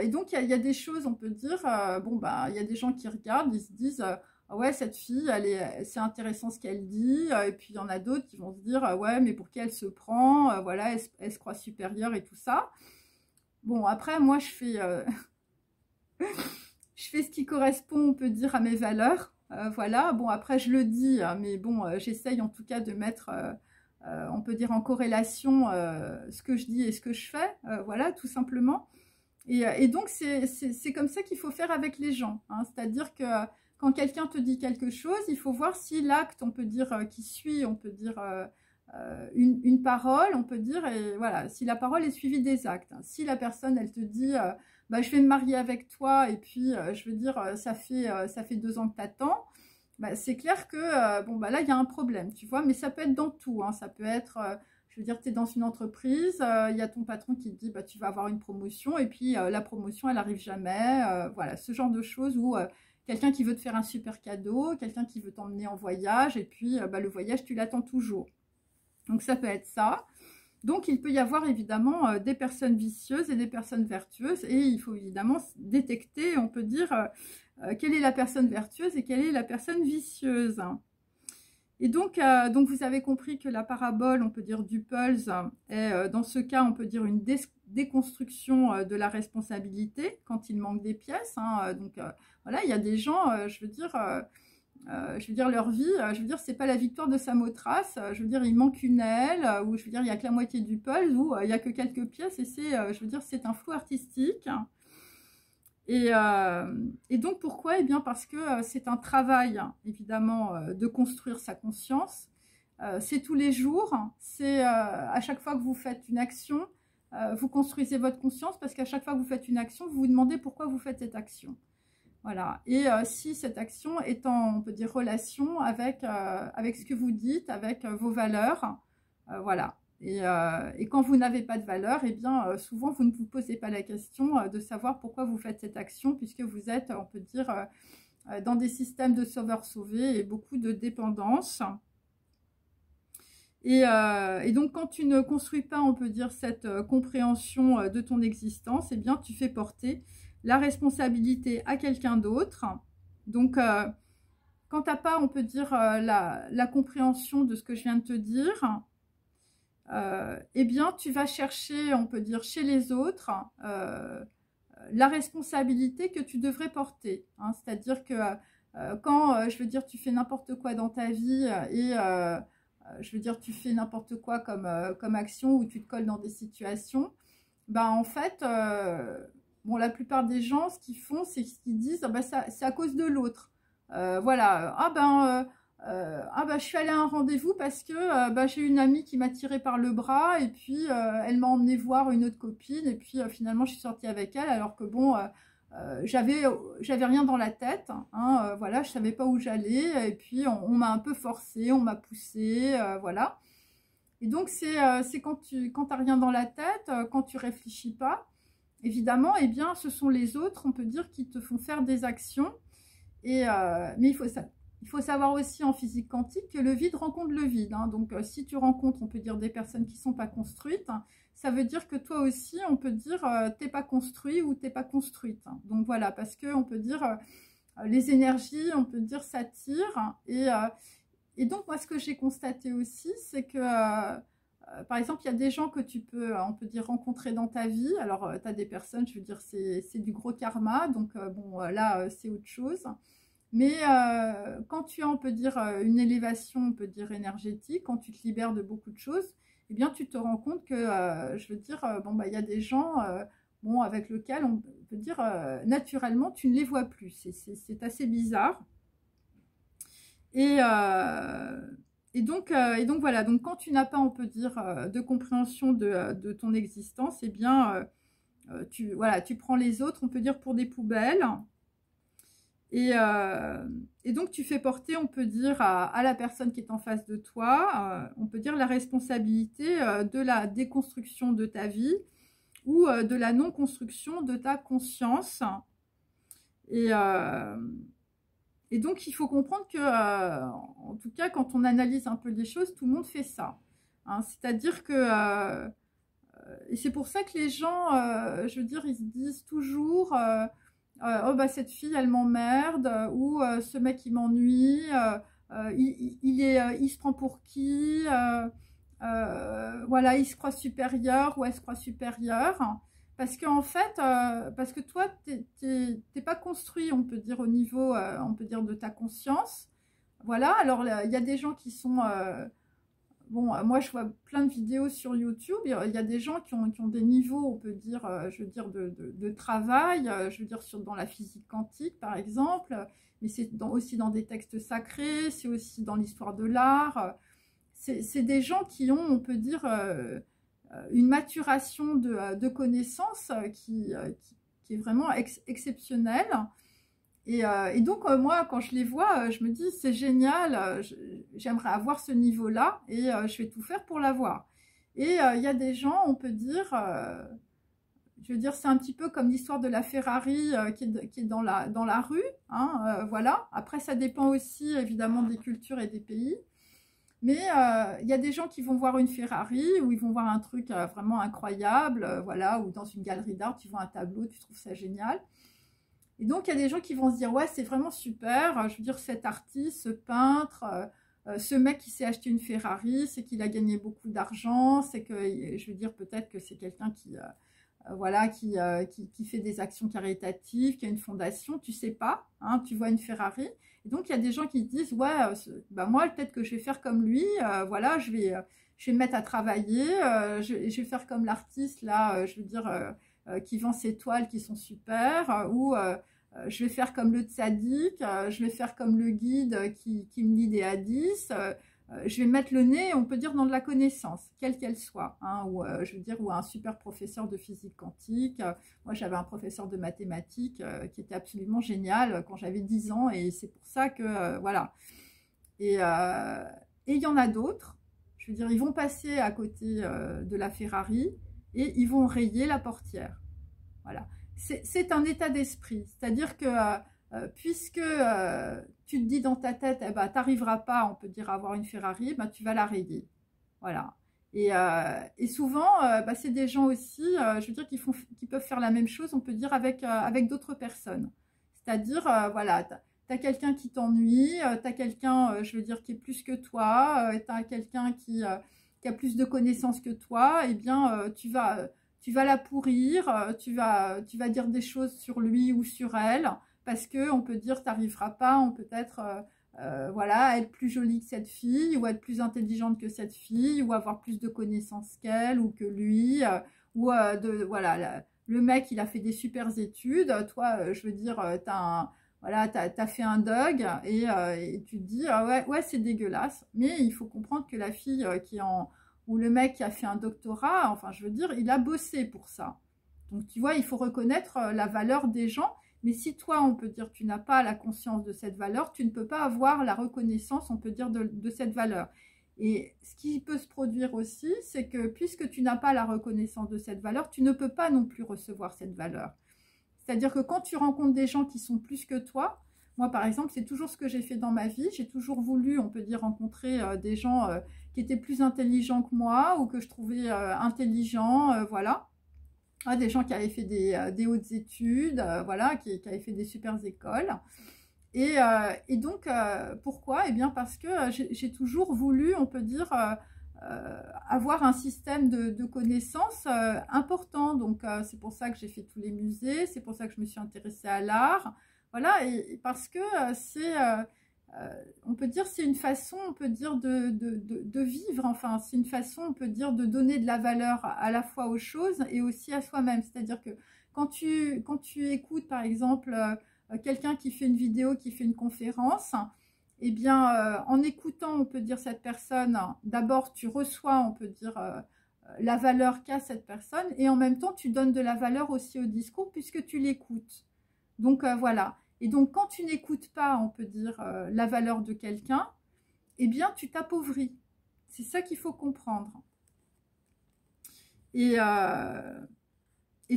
donc, il y a des choses, on peut dire, bon, ben, il y a des gens qui regardent, ils se disent, ah ouais, cette fille, c'est intéressant ce qu'elle dit, et puis il y en a d'autres qui vont se dire, ouais, mais pour qui elle se prend, voilà, elle se croit supérieure et tout ça. Bon, après, moi, je je fais ce qui correspond, on peut dire, à mes valeurs. Voilà, bon, après, je le dis, hein, mais bon, j'essaye en tout cas de mettre, on peut dire, en corrélation ce que je dis et ce que je fais. Voilà, tout simplement. Et donc, c'est comme ça qu'il faut faire avec les gens. Hein. C'est-à-dire que quand quelqu'un te dit quelque chose, il faut voir si l'acte, on peut dire, qui suit, on peut dire, une parole, on peut dire, et voilà, si la parole est suivie des actes. Hein. Si la personne, elle te dit, bah, je vais me marier avec toi, et puis, je veux dire, ça fait 2 ans que t'attends, bah, c'est clair que, bon, bah, là, il y a un problème, tu vois, mais ça peut être dans tout, hein. Ça peut être, je veux dire, tu es dans une entreprise, il y a ton patron qui te dit, bah, tu vas avoir une promotion, et puis la promotion, elle n'arrive jamais, voilà, ce genre de choses où quelqu'un qui veut te faire un super cadeau, quelqu'un qui veut t'emmener en voyage, et puis bah, le voyage, tu l'attends toujours. Donc ça peut être ça. Donc il peut y avoir évidemment des personnes vicieuses et des personnes vertueuses, et il faut évidemment détecter, on peut dire, quelle est la personne vertueuse et quelle est la personne vicieuse. Et donc vous avez compris que la parabole, on peut dire du Pulse, est dans ce cas, on peut dire une déconstruction de la responsabilité quand il manque des pièces. Hein. Donc voilà, il y a des gens, je veux dire, leur vie, je veux dire, c'est pas la victoire de Samothrace, je veux dire, il manque une aile, ou je veux dire, il y a que la moitié du Pulse, ou il y a que quelques pièces, et c'est, je veux dire, c'est un flou artistique. Et donc, pourquoi? Eh bien, parce que c'est un travail, évidemment, de construire sa conscience. C'est tous les jours, c'est à chaque fois que vous faites une action, vous construisez votre conscience, parce qu'à chaque fois que vous faites une action, vous vous demandez pourquoi vous faites cette action. Voilà. Et si cette action est en, on peut dire, relation avec ce que vous dites, avec vos valeurs, voilà. Et quand vous n'avez pas de valeur, eh bien, souvent, vous ne vous posez pas la question de savoir pourquoi vous faites cette action, puisque vous êtes, on peut dire, dans des systèmes de sauveur-sauvé et beaucoup de dépendance. Et donc, quand tu ne construis pas, on peut dire, cette compréhension de ton existence, eh bien, tu fais porter la responsabilité à quelqu'un d'autre. Donc, quand tu n'as pas, on peut dire, la compréhension de ce que je viens de te dire, eh bien, tu vas chercher, on peut dire, chez les autres, la responsabilité que tu devrais porter. Hein. C'est-à-dire que quand, je veux dire, tu fais n'importe quoi dans ta vie et, je veux dire, tu fais n'importe quoi comme action ou tu te colles dans des situations, ben, en fait, bon, la plupart des gens, ce qu'ils font, c'est qu'ils disent, ah ben, c'est à cause de l'autre. Voilà, ah bah je suis allée à un rendez-vous parce que bah, j'ai une amie qui m'a tiré par le bras et puis elle m'a emmené voir une autre copine et puis finalement je suis sortie avec elle alors que bon j'avais rien dans la tête, hein, voilà, je savais pas où j'allais et puis on m'a un peu forcé, on m'a poussé, voilà. Et donc c'est quand t'as rien dans la tête, quand tu réfléchis pas, évidemment, eh bien ce sont les autres, on peut dire, qui te font faire des actions. Et mais il faut savoir aussi en physique quantique que le vide rencontre le vide. Hein. Donc, si tu rencontres, on peut dire, des personnes qui ne sont pas construites, hein, ça veut dire que toi aussi, on peut dire, t'es pas construit ou t'es pas construite. Hein. Donc, voilà, parce que on peut dire, les énergies, on peut dire, s'attirent. Hein, et donc, moi, ce que j'ai constaté aussi, c'est que, par exemple, il y a des gens que tu peux, on peut dire, rencontrer dans ta vie. Alors, tu as des personnes, je veux dire, c'est du gros karma. Donc, bon, là, c'est autre chose. Mais quand tu as, on peut dire, une élévation, on peut dire, énergétique, quand tu te libères de beaucoup de choses, eh bien, tu te rends compte que, je veux dire, bon, bah, il y a des gens, bon, avec lesquels, on peut dire, naturellement, tu ne les vois plus. C'est assez bizarre. Et donc voilà, donc quand tu n'as pas, on peut dire, de compréhension de ton existence, eh bien, voilà, tu prends les autres, on peut dire, pour des poubelles. Et donc, tu fais porter, on peut dire, à la personne qui est en face de toi, on peut dire la responsabilité de la déconstruction de ta vie ou de la non-construction de ta conscience. Et donc, il faut comprendre que, en tout cas, quand on analyse un peu les choses, tout le monde fait ça. Hein. C'est-à-dire que, et c'est pour ça que les gens, je veux dire, ils se disent toujours... oh bah cette fille elle m'emmerde, ou ce mec il m'ennuie, il se prend pour qui, voilà, il se croit supérieur ou elle se croit supérieure, parce que en fait, parce que toi, t'es pas construit, on peut dire, au niveau, on peut dire, de ta conscience. Voilà, alors il y a des gens qui sont... bon, moi je vois plein de vidéos sur YouTube, il y a des gens qui ont des niveaux, on peut dire, je veux dire, de travail, je veux dire, dans la physique quantique par exemple, mais c'est aussi dans des textes sacrés, c'est aussi dans l'histoire de l'art. C'est des gens qui ont, on peut dire, une maturation de connaissances qui est vraiment exceptionnelle. Et donc, moi, quand je les vois, je me dis, c'est génial, j'aimerais avoir ce niveau-là et je vais tout faire pour l'avoir. Et il y a des gens, on peut dire, je veux dire, c'est un petit peu comme l'histoire de la Ferrari qui est dans la rue, hein, voilà. Après, ça dépend aussi, évidemment, des cultures et des pays. Mais il y a des gens qui vont voir une Ferrari ou ils vont voir un truc vraiment incroyable, voilà, ou dans une galerie d'art, tu vois un tableau, tu trouves ça génial. Et donc, il y a des gens qui vont se dire, ouais, c'est vraiment super, je veux dire, cet artiste, ce peintre, ce mec qui s'est acheté une Ferrari, c'est qu'il a gagné beaucoup d'argent, c'est que, je veux dire, peut-être que c'est quelqu'un qui, voilà, qui fait des actions caritatives, qui a une fondation, tu sais pas, hein, tu vois une Ferrari. Et donc, il y a des gens qui disent, ouais, bah moi, peut-être que je vais faire comme lui, voilà, je vais me mettre à travailler, je vais faire comme l'artiste, là, je veux dire, qui vend ses toiles qui sont super, ou je vais faire comme le tzaddik, je vais faire comme le guide qui me lit des hadiths, je vais mettre le nez, on peut dire, dans de la connaissance, quelle qu'elle soit, hein, ou je veux dire, ou un super professeur de physique quantique. Moi, j'avais un professeur de mathématiques qui était absolument génial quand j'avais 10 ans, et c'est pour ça que, voilà. Et il y en a d'autres, je veux dire, ils vont passer à côté de la Ferrari, et ils vont rayer la portière. Voilà. C'est un état d'esprit. C'est-à-dire que puisque tu te dis dans ta tête, eh ben, tu n'arriveras pas, on peut dire, à avoir une Ferrari, ben, tu vas la rayer. Voilà. Et souvent, bah, c'est des gens aussi, je veux dire, qui peuvent faire la même chose, on peut dire, avec d'autres personnes. C'est-à-dire, voilà, tu as quelqu'un qui t'ennuie, tu as quelqu'un, je veux dire, qui est plus que toi, tu as quelqu'un qui a plus de connaissances que toi, eh bien, tu vas la pourrir, tu vas dire des choses sur lui ou sur elle, parce que on peut dire, t'arriveras pas, on peut être, voilà, être plus jolie que cette fille, ou être plus intelligente que cette fille, ou avoir plus de connaissances qu'elle, ou que lui, ou voilà, le mec, il a fait des super études, toi, je veux dire, voilà, t'as fait un dog et tu te dis, ah ouais, c'est dégueulasse. Mais il faut comprendre que la fille ou le mec qui a fait un doctorat, enfin, je veux dire, il a bossé pour ça. Donc, tu vois, il faut reconnaître la valeur des gens. Mais si toi, on peut dire, tu n'as pas la conscience de cette valeur, tu ne peux pas avoir la reconnaissance, on peut dire, de cette valeur. Et ce qui peut se produire aussi, c'est que puisque tu n'as pas la reconnaissance de cette valeur, tu ne peux pas non plus recevoir cette valeur. C'est-à-dire que quand tu rencontres des gens qui sont plus que toi, moi par exemple, c'est toujours ce que j'ai fait dans ma vie, j'ai toujours voulu, on peut dire, rencontrer des gens qui étaient plus intelligents que moi ou que je trouvais intelligents, voilà. Ah, des gens qui avaient fait des hautes études, voilà, qui avaient fait des super écoles. Et donc, pourquoi? Eh bien parce que j'ai toujours voulu, on peut dire, avoir un système de connaissances important. Donc, c'est pour ça que j'ai fait tous les musées, c'est pour ça que je me suis intéressée à l'art. Voilà, et parce que on peut dire, c'est une façon, on peut dire, de vivre. Enfin, c'est une façon, on peut dire, de donner de la valeur à la fois aux choses et aussi à soi-même. C'est-à-dire que quand tu écoutes, par exemple, quelqu'un qui fait une vidéo, qui fait une conférence, eh bien, en écoutant, on peut dire, cette personne, d'abord, tu reçois, on peut dire, la valeur qu'a cette personne, et en même temps, tu donnes de la valeur aussi au discours, puisque tu l'écoutes. Donc, voilà. Et donc, quand tu n'écoutes pas, on peut dire, la valeur de quelqu'un, eh bien, tu t'appauvris. C'est ça qu'il faut comprendre. Et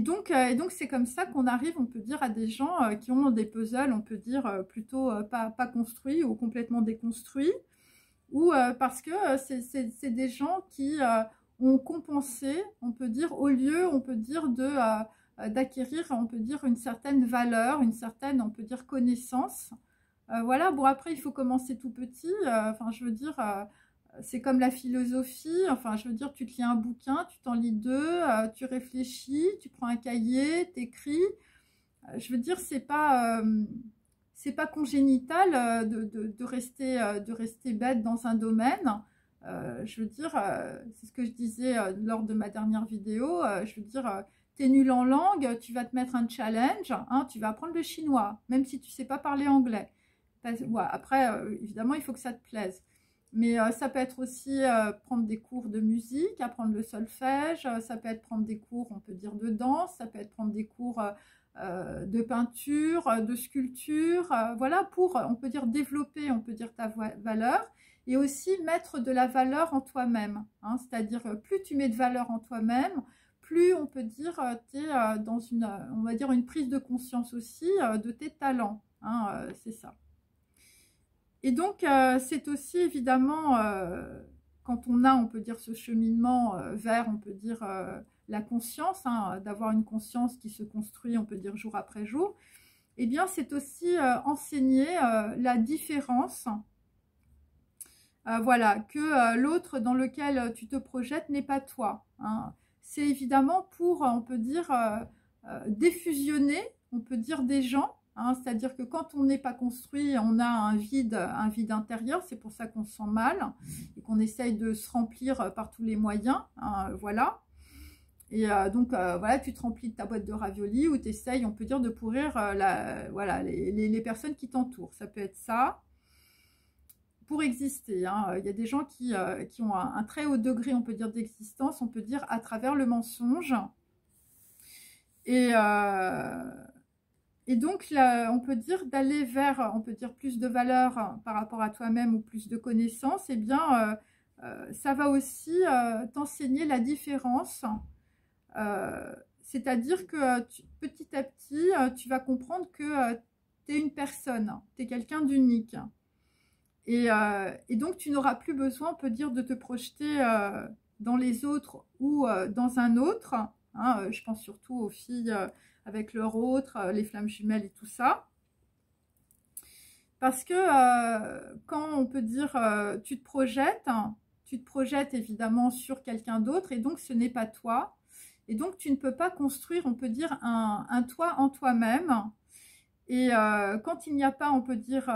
donc, c'est comme ça qu'on arrive, on peut dire, à des gens qui ont des puzzles, on peut dire, plutôt pas construits ou complètement déconstruits, ou parce que c'est des gens qui ont compensé, on peut dire, au lieu, on peut dire, d'acquérir, on peut dire, une certaine valeur, une certaine, on peut dire, connaissance. Voilà, bon, après, il faut commencer tout petit, enfin, je veux dire... c'est comme la philosophie, enfin je veux dire, tu te lis un bouquin, tu t'en lis deux, tu réfléchis, tu prends un cahier, t'écris. Je veux dire, c'est pas congénital de rester bête dans un domaine. Je veux dire, c'est ce que je disais lors de ma dernière vidéo, je veux dire, t'es nul en langue, tu vas te mettre un challenge, hein, tu vas apprendre le chinois, même si tu sais pas parler anglais. Ouais, après, évidemment, il faut que ça te plaise. Mais ça peut être aussi prendre des cours de musique, apprendre le solfège, ça peut être prendre des cours, on peut dire, de danse, ça peut être prendre des cours de peinture, de sculpture, voilà, pour, on peut dire, développer, on peut dire, ta valeur, et aussi mettre de la valeur en toi-même, hein, c'est-à-dire, plus tu mets de valeur en toi-même, plus on peut dire, tu es dans une, on va dire, une prise de conscience aussi de tes talents, hein, c'est ça. Et donc, c'est aussi évidemment, quand on a, on peut dire, ce cheminement vers, on peut dire, la conscience, hein, d'avoir une conscience qui se construit, on peut dire, jour après jour, eh bien, c'est aussi enseigner la différence, voilà, que l'autre dans lequel tu te projettes n'est pas toi, hein. C'est évidemment pour, on peut dire, défusionner, on peut dire, des gens. Hein, c'est-à-dire que quand on n'est pas construit, on a un vide intérieur, c'est pour ça qu'on se sent mal et qu'on essaye de se remplir par tous les moyens, hein, voilà. Et donc, voilà, tu te remplis de ta boîte de raviolis ou tu essayes, on peut dire, de pourrir voilà, les personnes qui t'entourent. Ça peut être ça pour exister. Hein. Il y a des gens qui ont un très haut degré, on peut dire, d'existence, on peut dire, à travers le mensonge. Et donc, là, on peut dire d'aller vers, on peut dire, plus de valeur par rapport à toi-même ou plus de connaissances, eh bien, ça va aussi t'enseigner la différence. C'est-à-dire que petit à petit, tu vas comprendre que tu es une personne, tu es quelqu'un d'unique. Et donc, tu n'auras plus besoin, on peut dire, de te projeter dans les autres ou dans un autre. Hein, je pense surtout aux filles avec leur autre, les flammes jumelles et tout ça. Parce que quand on peut dire tu te projettes évidemment sur quelqu'un d'autre et donc ce n'est pas toi. Et donc tu ne peux pas construire, on peut dire, un toi en toi-même. Et quand il n'y a pas, on peut dire,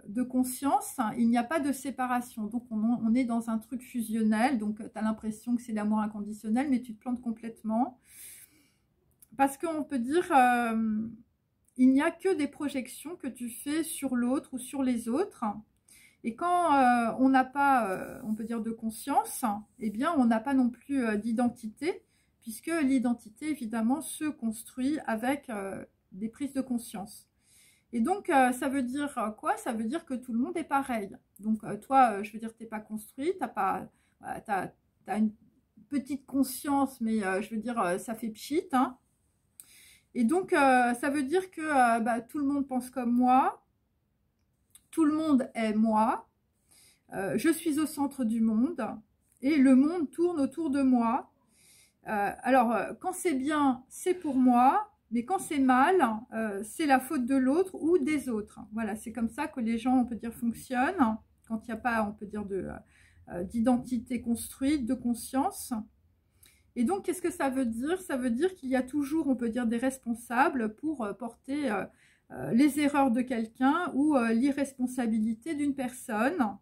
de conscience, il n'y a pas de séparation. Donc on est dans un truc fusionnel, donc tu as l'impression que c'est l'amour inconditionnel, mais tu te plantes complètement. Parce qu'on peut dire, il n'y a que des projections que tu fais sur l'autre ou sur les autres. Et quand on n'a pas, on peut dire, de conscience, eh bien, on n'a pas non plus d'identité, puisque l'identité, évidemment, se construit avec des prises de conscience. Et donc, ça veut dire quoi? Ça veut dire que tout le monde est pareil. Donc, toi, je veux dire, tu n'es pas construit, t'as une petite conscience, mais je veux dire, ça fait pchit, hein. Et donc, ça veut dire que tout le monde pense comme moi, tout le monde est moi, je suis au centre du monde et le monde tourne autour de moi. Alors, quand c'est bien, c'est pour moi, mais quand c'est mal, c'est la faute de l'autre ou des autres. Voilà, c'est comme ça que les gens, on peut dire, fonctionnent, quand il n'y a pas, on peut dire, d'identité construite, de conscience. Et donc, qu'est-ce que ça veut dire? Ça veut dire qu'il y a toujours, on peut dire, des responsables pour porter les erreurs de quelqu'un ou l'irresponsabilité d'une personne.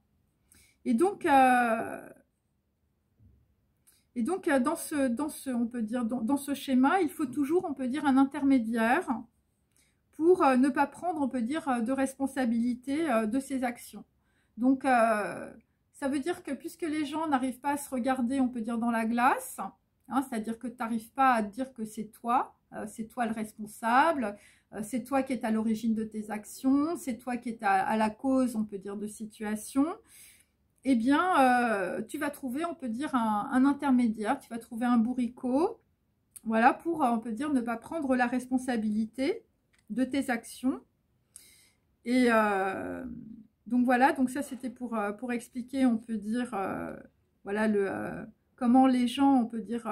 Et donc, dans ce, on peut dire, dans ce schéma, il faut toujours, on peut dire, un intermédiaire pour ne pas prendre, on peut dire, de responsabilité de ses actions. Donc, ça veut dire que puisque les gens n'arrivent pas à se regarder, on peut dire, dans la glace, hein, c'est-à-dire que tu n'arrives pas à te dire que c'est toi le responsable, c'est toi qui es à l'origine de tes actions, c'est toi qui es à la cause, on peut dire, de situations, eh bien, tu vas trouver, on peut dire, un intermédiaire, tu vas trouver un bourricot, voilà, pour, on peut dire, ne pas prendre la responsabilité de tes actions. Et donc voilà, donc ça c'était pour expliquer, on peut dire, voilà, comment les gens, on peut dire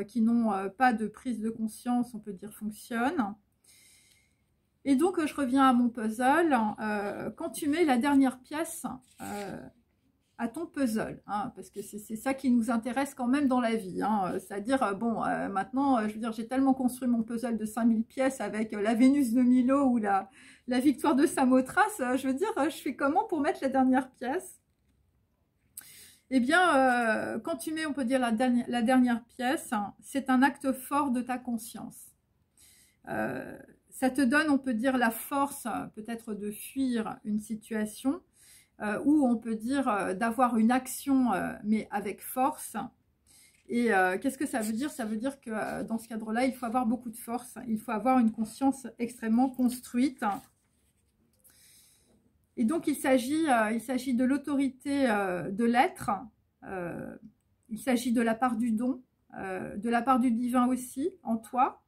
qui n'ont pas de prise de conscience, on peut dire, fonctionnent. Et donc, je reviens à mon puzzle. Quand tu mets la dernière pièce à ton puzzle, hein, parce que c'est ça qui nous intéresse quand même dans la vie, hein, c'est-à-dire, bon, maintenant, je veux dire, j'ai tellement construit mon puzzle de 5000 pièces avec la Vénus de Milo ou la victoire de Samothrace, je veux dire, je fais comment pour mettre la dernière pièce? Eh bien, quand tu mets, on peut dire, la dernière pièce, hein, c'est un acte fort de ta conscience. Ça te donne, on peut dire, la force peut-être de fuir une situation, ou on peut dire d'avoir une action, mais avec force. Et qu'est-ce que ça veut dire? Ça veut dire que dans ce cadre-là, il faut avoir beaucoup de force, il faut avoir une conscience extrêmement construite. Et donc, il s'agit de l'autorité de l'être, il s'agit de la part du don, de la part du divin aussi, en toi.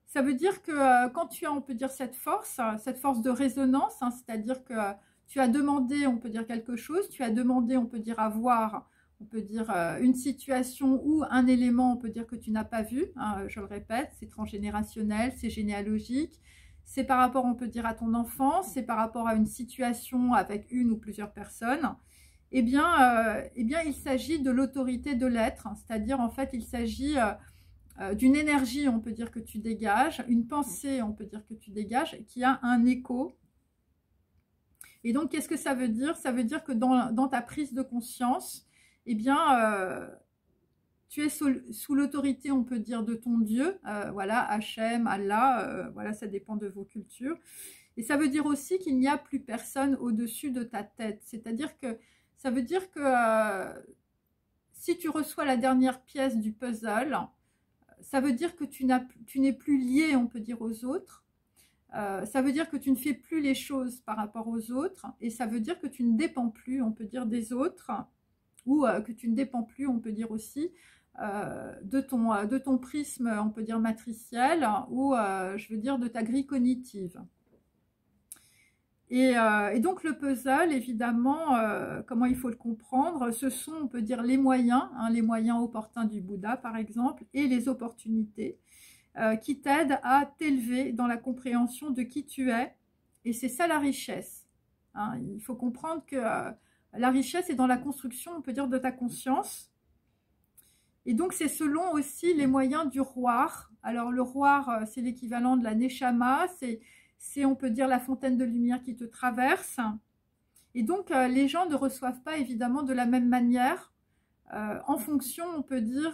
Ça veut dire que quand tu as, on peut dire, cette force de résonance, hein, c'est-à-dire que tu as demandé, on peut dire, quelque chose, tu as demandé, on peut dire, avoir, on peut dire, une situation ou un élément, on peut dire, que tu n'as pas vu, hein, je le répète, c'est transgénérationnel, c'est généalogique, c'est par rapport, on peut dire, à ton enfance, c'est par rapport à une situation avec une ou plusieurs personnes. Eh bien, il s'agit de l'autorité de l'être, hein, c'est-à-dire, en fait, il s'agit d'une énergie, on peut dire, que tu dégages, une pensée, on peut dire, que tu dégages, qui a un écho. Et donc, qu'est-ce que ça veut dire? Ça veut dire que dans ta prise de conscience, eh bien, tu es sous l'autorité, on peut dire, de ton Dieu, voilà, Hachem, Allah, voilà, ça dépend de vos cultures. Et ça veut dire aussi qu'il n'y a plus personne au-dessus de ta tête. C'est-à-dire que ça veut dire que si tu reçois la dernière pièce du puzzle, ça veut dire que tu n'es plus lié, on peut dire, aux autres. Ça veut dire que tu ne fais plus les choses par rapport aux autres, et ça veut dire que tu ne dépends plus, on peut dire, des autres, ou que tu ne dépends plus, on peut dire aussi, de ton prisme, on peut dire, matriciel, ou je veux dire de ta grille cognitive. Et donc le puzzle, évidemment, comment il faut le comprendre, ce sont, on peut dire, les moyens, hein, les moyens opportuns du Bouddha, par exemple, et les opportunités qui t'aident à t'élever dans la compréhension de qui tu es. Et c'est ça la richesse. Hein. Il faut comprendre que la richesse est dans la construction, on peut dire, de ta conscience. Et donc, c'est selon aussi les moyens du roi. Alors, le roi, c'est l'équivalent de la Neshama, c'est, on peut dire, la fontaine de lumière qui te traverse. Et donc, les gens ne reçoivent pas, évidemment, de la même manière, en fonction, on peut dire,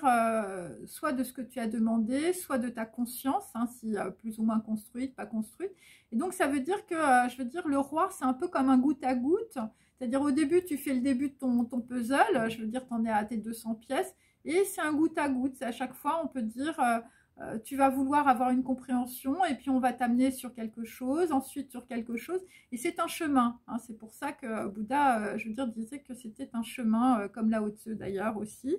soit de ce que tu as demandé, soit de ta conscience, hein, si plus ou moins construite, pas construite. Et donc, ça veut dire que, je veux dire, le roi, c'est un peu comme un goutte à goutte. C'est-à-dire, au début, tu fais le début de ton puzzle, je veux dire, tu en es à tes 200 pièces, et c'est un goutte à goutte. C'est à chaque fois, on peut dire, tu vas vouloir avoir une compréhension, et puis on va t'amener sur quelque chose, ensuite sur quelque chose, et c'est un chemin. Hein. C'est pour ça que Bouddha, je veux dire, disait que c'était un chemin, comme Lao Tzu d'ailleurs aussi.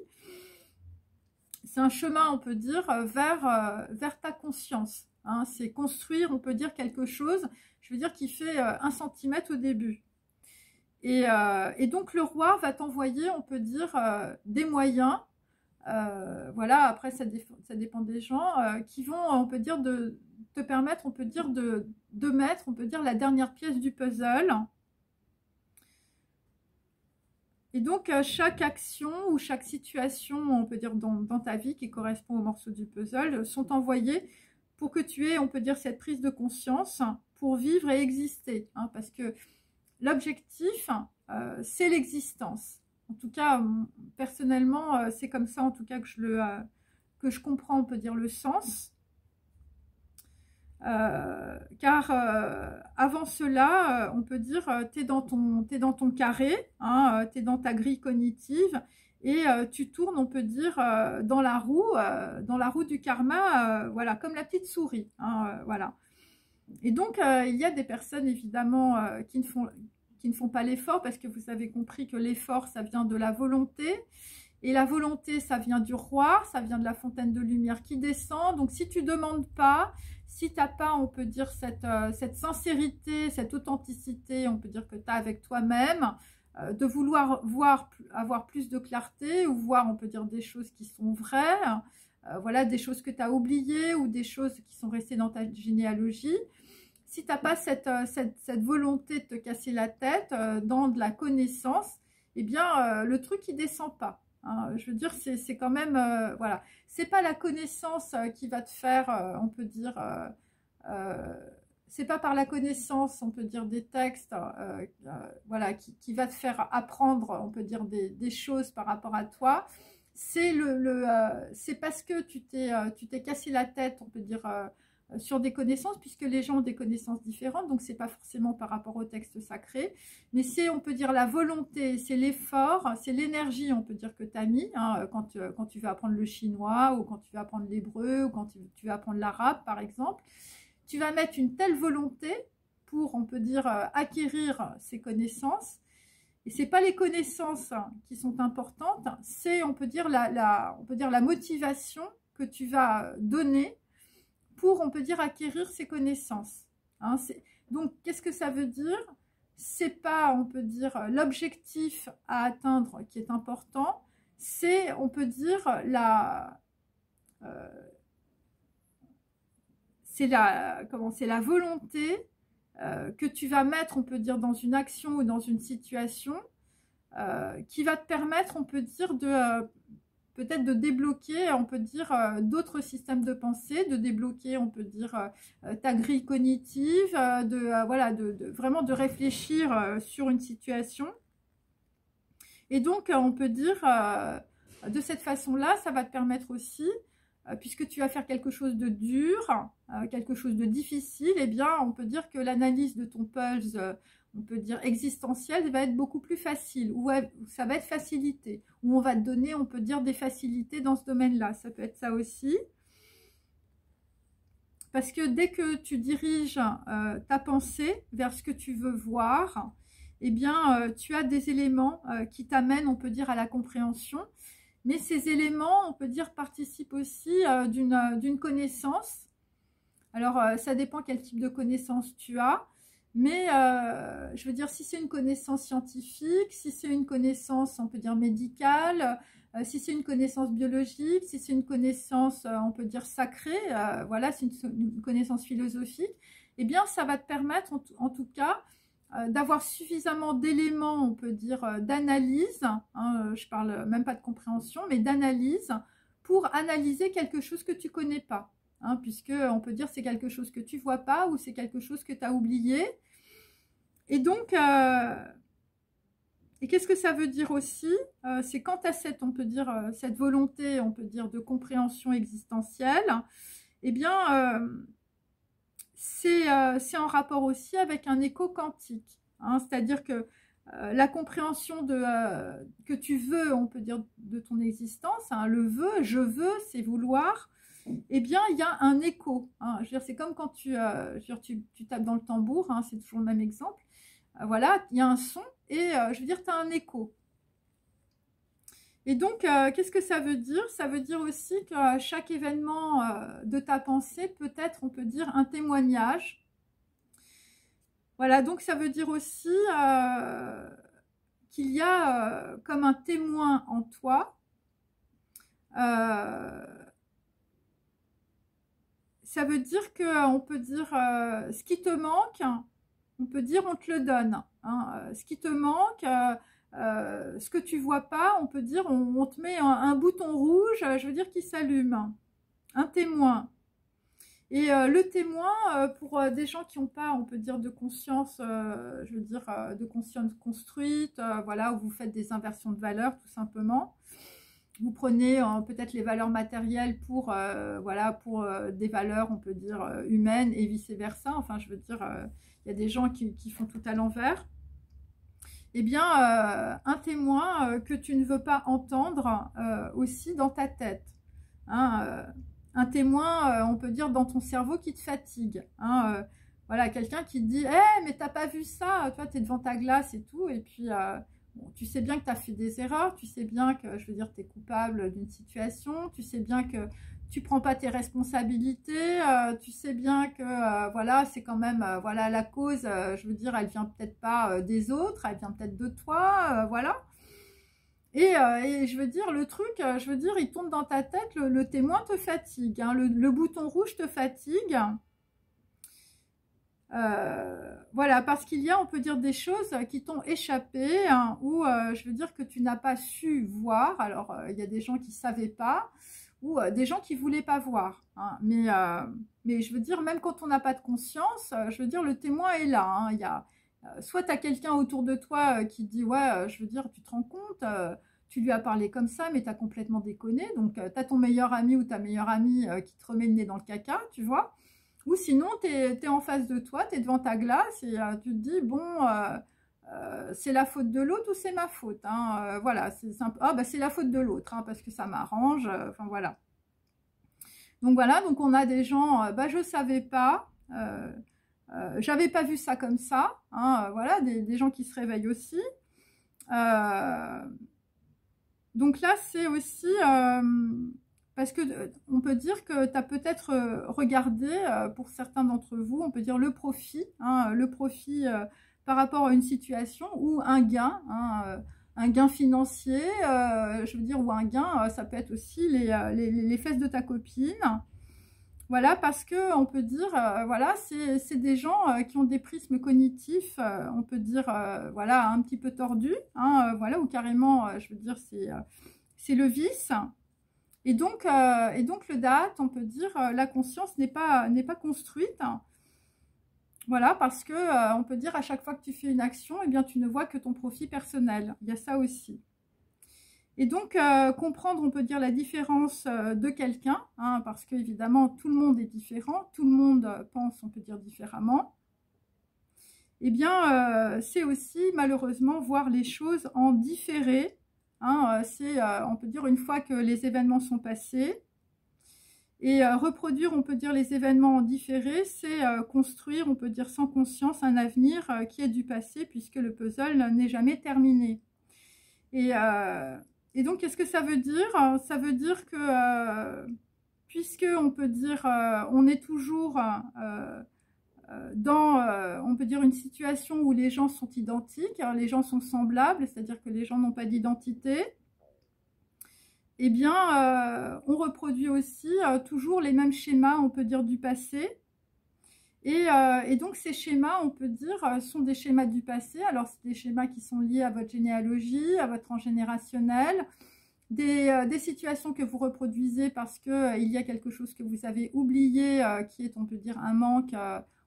C'est un chemin, on peut dire, vers ta conscience. Hein. C'est construire, on peut dire, quelque chose, je veux dire, qui fait 1 centimètre au début. Et donc le roi va t'envoyer, on peut dire, des moyens. Voilà, après ça dépend des gens qui vont, on peut dire, te permettre, on peut dire, de mettre, on peut dire, la dernière pièce du puzzle. Et donc chaque action ou chaque situation, on peut dire, dans ta vie qui correspond au morceau du puzzle, sont envoyées pour que tu aies, on peut dire, cette prise de conscience pour vivre et exister, hein, parce que l'objectif, c'est l'existence. En tout cas, personnellement, c'est comme ça, en tout cas, que je comprends, on peut dire, le sens. Car avant cela, on peut dire, tu es dans ton carré, hein, tu es dans ta grille cognitive, et tu tournes, on peut dire, dans la roue du karma, voilà, comme la petite souris. Hein, voilà. Et donc, il y a des personnes, évidemment, qui ne font pas l'effort, parce que vous avez compris que l'effort, ça vient de la volonté, et la volonté, ça vient du roi, ça vient de la fontaine de lumière qui descend. Donc, si tu ne demandes pas, si tu n'as pas, on peut dire, cette sincérité, cette authenticité, on peut dire que tu as avec toi-même, de vouloir avoir plus de clarté, ou voir, on peut dire, des choses qui sont vraies, voilà, des choses que tu as oubliées, ou des choses qui sont restées dans ta généalogie. Si tu n'as pas cette volonté de te casser la tête dans de la connaissance, eh bien, le truc, il descend pas. Hein. Je veux dire, c'est quand même, voilà. C'est pas la connaissance qui va te faire, on peut dire, c'est pas par la connaissance, on peut dire, des textes, voilà, qui va te faire apprendre, on peut dire, des choses par rapport à toi. C'est c'est parce que tu t'es cassé la tête, on peut dire, sur des connaissances, puisque les gens ont des connaissances différentes, donc c'est pas forcément par rapport au texte sacré, mais c'est, on peut dire, la volonté, c'est l'effort, c'est l'énergie, on peut dire, que tu as mis, hein, quand tu vas apprendre le chinois, ou quand tu vas apprendre l'hébreu, ou quand tu vas apprendre l'arabe, par exemple. Tu vas mettre une telle volonté pour, on peut dire, acquérir ces connaissances. Et ce n'est pas les connaissances qui sont importantes, c'est, on peut dire, on peut dire la motivation que tu vas donner pour, on peut dire, acquérir ces connaissances. Hein, donc, qu'est-ce que ça veut dire? C'est pas, on peut dire, l'objectif à atteindre qui est important, c'est, on peut dire, c'est la volonté que tu vas mettre, on peut dire, dans une action ou dans une situation qui va te permettre, on peut dire, peut-être de débloquer, on peut dire, d'autres systèmes de pensée, de débloquer, on peut dire, ta grille cognitive, voilà, vraiment de réfléchir sur une situation. Et donc, on peut dire, de cette façon-là, ça va te permettre aussi, puisque tu vas faire quelque chose de dur, quelque chose de difficile, eh bien, on peut dire que l'analyse de ton pulse, on peut dire existentiel, va être beaucoup plus facile, ou ça va être facilité, ou on va te donner, on peut dire, des facilités dans ce domaine-là. Ça peut être ça aussi. Parce que dès que tu diriges ta pensée vers ce que tu veux voir, eh bien, tu as des éléments qui t'amènent, on peut dire, à la compréhension. Mais ces éléments, on peut dire, participent aussi d'une connaissance. Alors, ça dépend quel type de connaissance tu as. Mais, je veux dire, si c'est une connaissance scientifique, si c'est une connaissance, on peut dire, médicale, si c'est une connaissance biologique, si c'est une connaissance, on peut dire, sacrée, voilà, c'est une connaissance philosophique, eh bien, ça va te permettre, en tout cas, d'avoir suffisamment d'éléments, on peut dire, d'analyse, hein, je parle même pas de compréhension, mais d'analyse, pour analyser quelque chose que tu connais pas. Hein, puisque on peut dire c'est quelque chose que tu vois pas ou c'est quelque chose que tu as oublié. Et donc, et qu'est-ce que ça veut dire aussi? C'est quand tu as cette, on peut dire, cette volonté, on peut dire, de compréhension existentielle, eh bien, c'est en rapport aussi avec un écho quantique. Hein, c'est-à-dire que la compréhension que tu veux, on peut dire, de ton existence, hein, le vœu, je veux, c'est vouloir, eh bien, il y a un écho. Hein. Je veux dire, c'est comme quand tu tapes dans le tambour, hein, c'est toujours le même exemple. Voilà, il y a un son et je veux dire, tu as un écho. Et donc, qu'est-ce que ça veut dire? Ça veut dire aussi que chaque événement de ta pensée peut être, on peut dire, un témoignage. Voilà, donc ça veut dire aussi qu'il y a comme un témoin en toi. Ça veut dire qu'on peut dire ce qui te manque, on peut dire on te le donne. Hein. Ce qui te manque, ce que tu vois pas, on peut dire on te met un bouton rouge, je veux dire qui s'allume. Un témoin. Et le témoin, pour des gens qui n'ont pas, on peut dire, de conscience, je veux dire, de conscience construite, voilà, où vous faites des inversions de valeurs, tout simplement. Vous prenez peut-être les valeurs matérielles pour, voilà, pour des valeurs, on peut dire, humaines et vice-versa. Enfin, je veux dire, il y a des gens qui font tout à l'envers. Eh bien, un témoin que tu ne veux pas entendre aussi dans ta tête. Hein, un témoin, on peut dire, dans ton cerveau qui te fatigue. Hein, voilà, quelqu'un qui te dit hey, « mais t'as pas vu ça, toi, tu es devant ta glace et tout. » Et puis, bon, tu sais bien que tu as fait des erreurs, tu sais bien que, je veux dire, tu es coupable d'une situation, tu sais bien que tu prends pas tes responsabilités, tu sais bien que, voilà, c'est quand même, voilà, la cause, je veux dire, elle vient peut-être pas des autres, elle vient peut-être de toi, voilà. Et je veux dire, le truc, je veux dire, il tourne dans ta tête, le témoin te fatigue, hein, le bouton rouge te fatigue. Voilà, parce qu'il y a, on peut dire, des choses qui t'ont échappé, hein, ou je veux dire que tu n'as pas su voir. Alors, il y a des gens qui ne savaient pas, ou des gens qui ne voulaient pas voir. Hein. Mais je veux dire, même quand on n'a pas de conscience, je veux dire, le témoin est là. Hein. Il y a, soit tu as quelqu'un autour de toi qui dit, ouais, je veux dire, tu te rends compte, tu lui as parlé comme ça, mais tu as complètement déconné. Donc, tu as ton meilleur ami ou ta meilleure amie qui te remet le nez dans le caca, tu vois. Ou sinon, tu es en face de toi, tu es devant ta glace et tu te dis, bon, c'est la faute de l'autre ou c'est ma faute, hein, voilà, ah, bah, c'est la faute de l'autre, hein, parce que ça m'arrange, enfin voilà. Donc voilà, donc on a des gens, bah, je savais pas, j'avais pas vu ça comme ça, hein, voilà, des gens qui se réveillent aussi. Donc là, c'est aussi... parce que on peut dire que tu as peut-être regardé, pour certains d'entre vous, on peut dire le profit, hein, le profit par rapport à une situation ou un gain financier, je veux dire, ou un gain, ça peut être aussi les fesses de ta copine. Voilà, parce que on peut dire, voilà, c'est des gens qui ont des prismes cognitifs, on peut dire, voilà, un petit peu tordus, hein, voilà, ou carrément, je veux dire, c'est le vice. Et donc le date, on peut dire, la conscience n'est pas construite. Voilà, parce que on peut dire à chaque fois que tu fais une action, eh bien tu ne vois que ton profit personnel. Il y a ça aussi. Et donc comprendre, on peut dire, la différence de quelqu'un, hein, parce qu'évidemment tout le monde est différent, tout le monde pense, on peut dire, différemment. Eh bien c'est aussi malheureusement voir les choses en différé. Hein, c'est, on peut dire, une fois que les événements sont passés. Et reproduire, on peut dire, les événements en différé, c'est construire, on peut dire, sans conscience, un avenir qui est du passé, puisque le puzzle n'est jamais terminé. Et donc, qu'est-ce que ça veut dire? Ça veut dire que, puisque, on peut dire, on est toujours dans, on peut dire, une situation où les gens sont identiques, alors les gens sont semblables, c'est-à-dire que les gens n'ont pas d'identité, eh bien, on reproduit aussi toujours les mêmes schémas, on peut dire, du passé. Et donc, ces schémas, on peut dire, sont des schémas du passé. Alors, c'est des schémas qui sont liés à votre généalogie, à votre transgénérationnel, des situations que vous reproduisez parce qu'il y a quelque chose que vous avez oublié, qui est, on peut dire, un manque,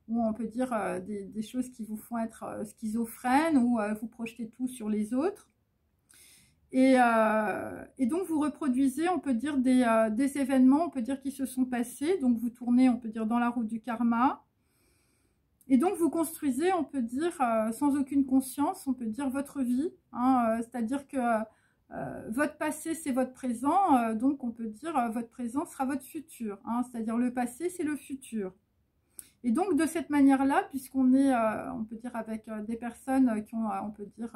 ou on peut dire des choses qui vous font être schizophrène, ou vous projetez tout sur les autres. Et donc, vous reproduisez, on peut dire, des événements, on peut dire, qui se sont passés. Donc, vous tournez, on peut dire, dans la roue du karma. Et donc, vous construisez, on peut dire, sans aucune conscience, on peut dire, votre vie. Hein, c'est-à-dire que votre passé, c'est votre présent. Donc, on peut dire, votre présent sera votre futur. Hein, c'est-à-dire, le passé, c'est le futur. Et donc, de cette manière-là, puisqu'on est, on peut dire, avec des personnes qui ont, on peut dire...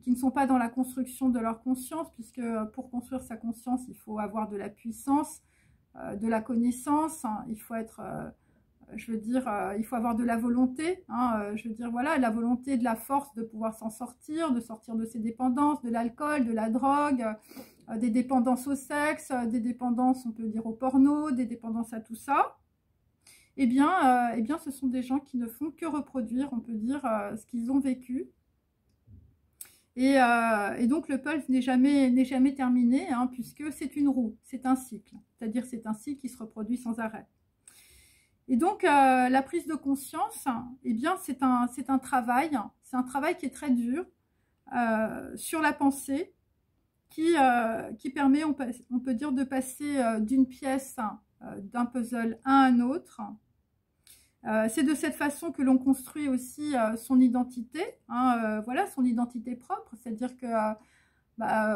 qui ne sont pas dans la construction de leur conscience, puisque pour construire sa conscience, il faut avoir de la puissance, de la connaissance, hein, il faut être, je veux dire, il faut avoir de la volonté, hein, je veux dire, voilà, la volonté, de la force de pouvoir s'en sortir, de sortir de ses dépendances, de l'alcool, de la drogue, des dépendances au sexe, des dépendances, on peut dire, au porno, des dépendances à tout ça. Eh bien, ce sont des gens qui ne font que reproduire, on peut dire, ce qu'ils ont vécu. Et donc, le pulse n'est jamais terminé, hein, puisque c'est une roue, c'est un cycle. C'est-à-dire c'est un cycle qui se reproduit sans arrêt. Et donc, la prise de conscience, eh bien, c'est un travail qui est très dur sur la pensée, qui permet, on peut dire, de passer d'une pièce, d'un puzzle à un autre. C'est de cette façon que l'on construit aussi son identité, hein, voilà, son identité propre, c'est-à-dire que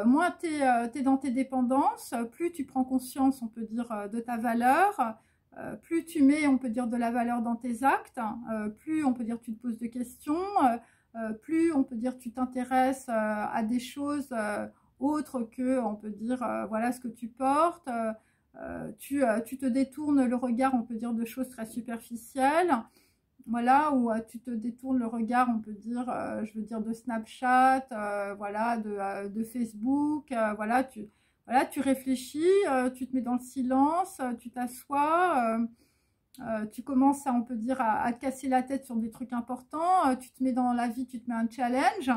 moins tu es dans tes dépendances, plus tu prends conscience, on peut dire, de ta valeur, plus tu mets, on peut dire, de la valeur dans tes actes, plus, on peut dire, tu te poses de questions, plus, on peut dire, tu t'intéresses à des choses autres que, on peut dire, voilà ce que tu portes, tu te détournes le regard, on peut dire, de choses très superficielles, voilà, ou tu te détournes le regard, on peut dire, je veux dire, de Snapchat, voilà, de Facebook, voilà, tu réfléchis, tu te mets dans le silence, tu t'assois, tu commences à, on peut dire, à te casser la tête sur des trucs importants, tu te mets dans la vie, tu te mets un challenge,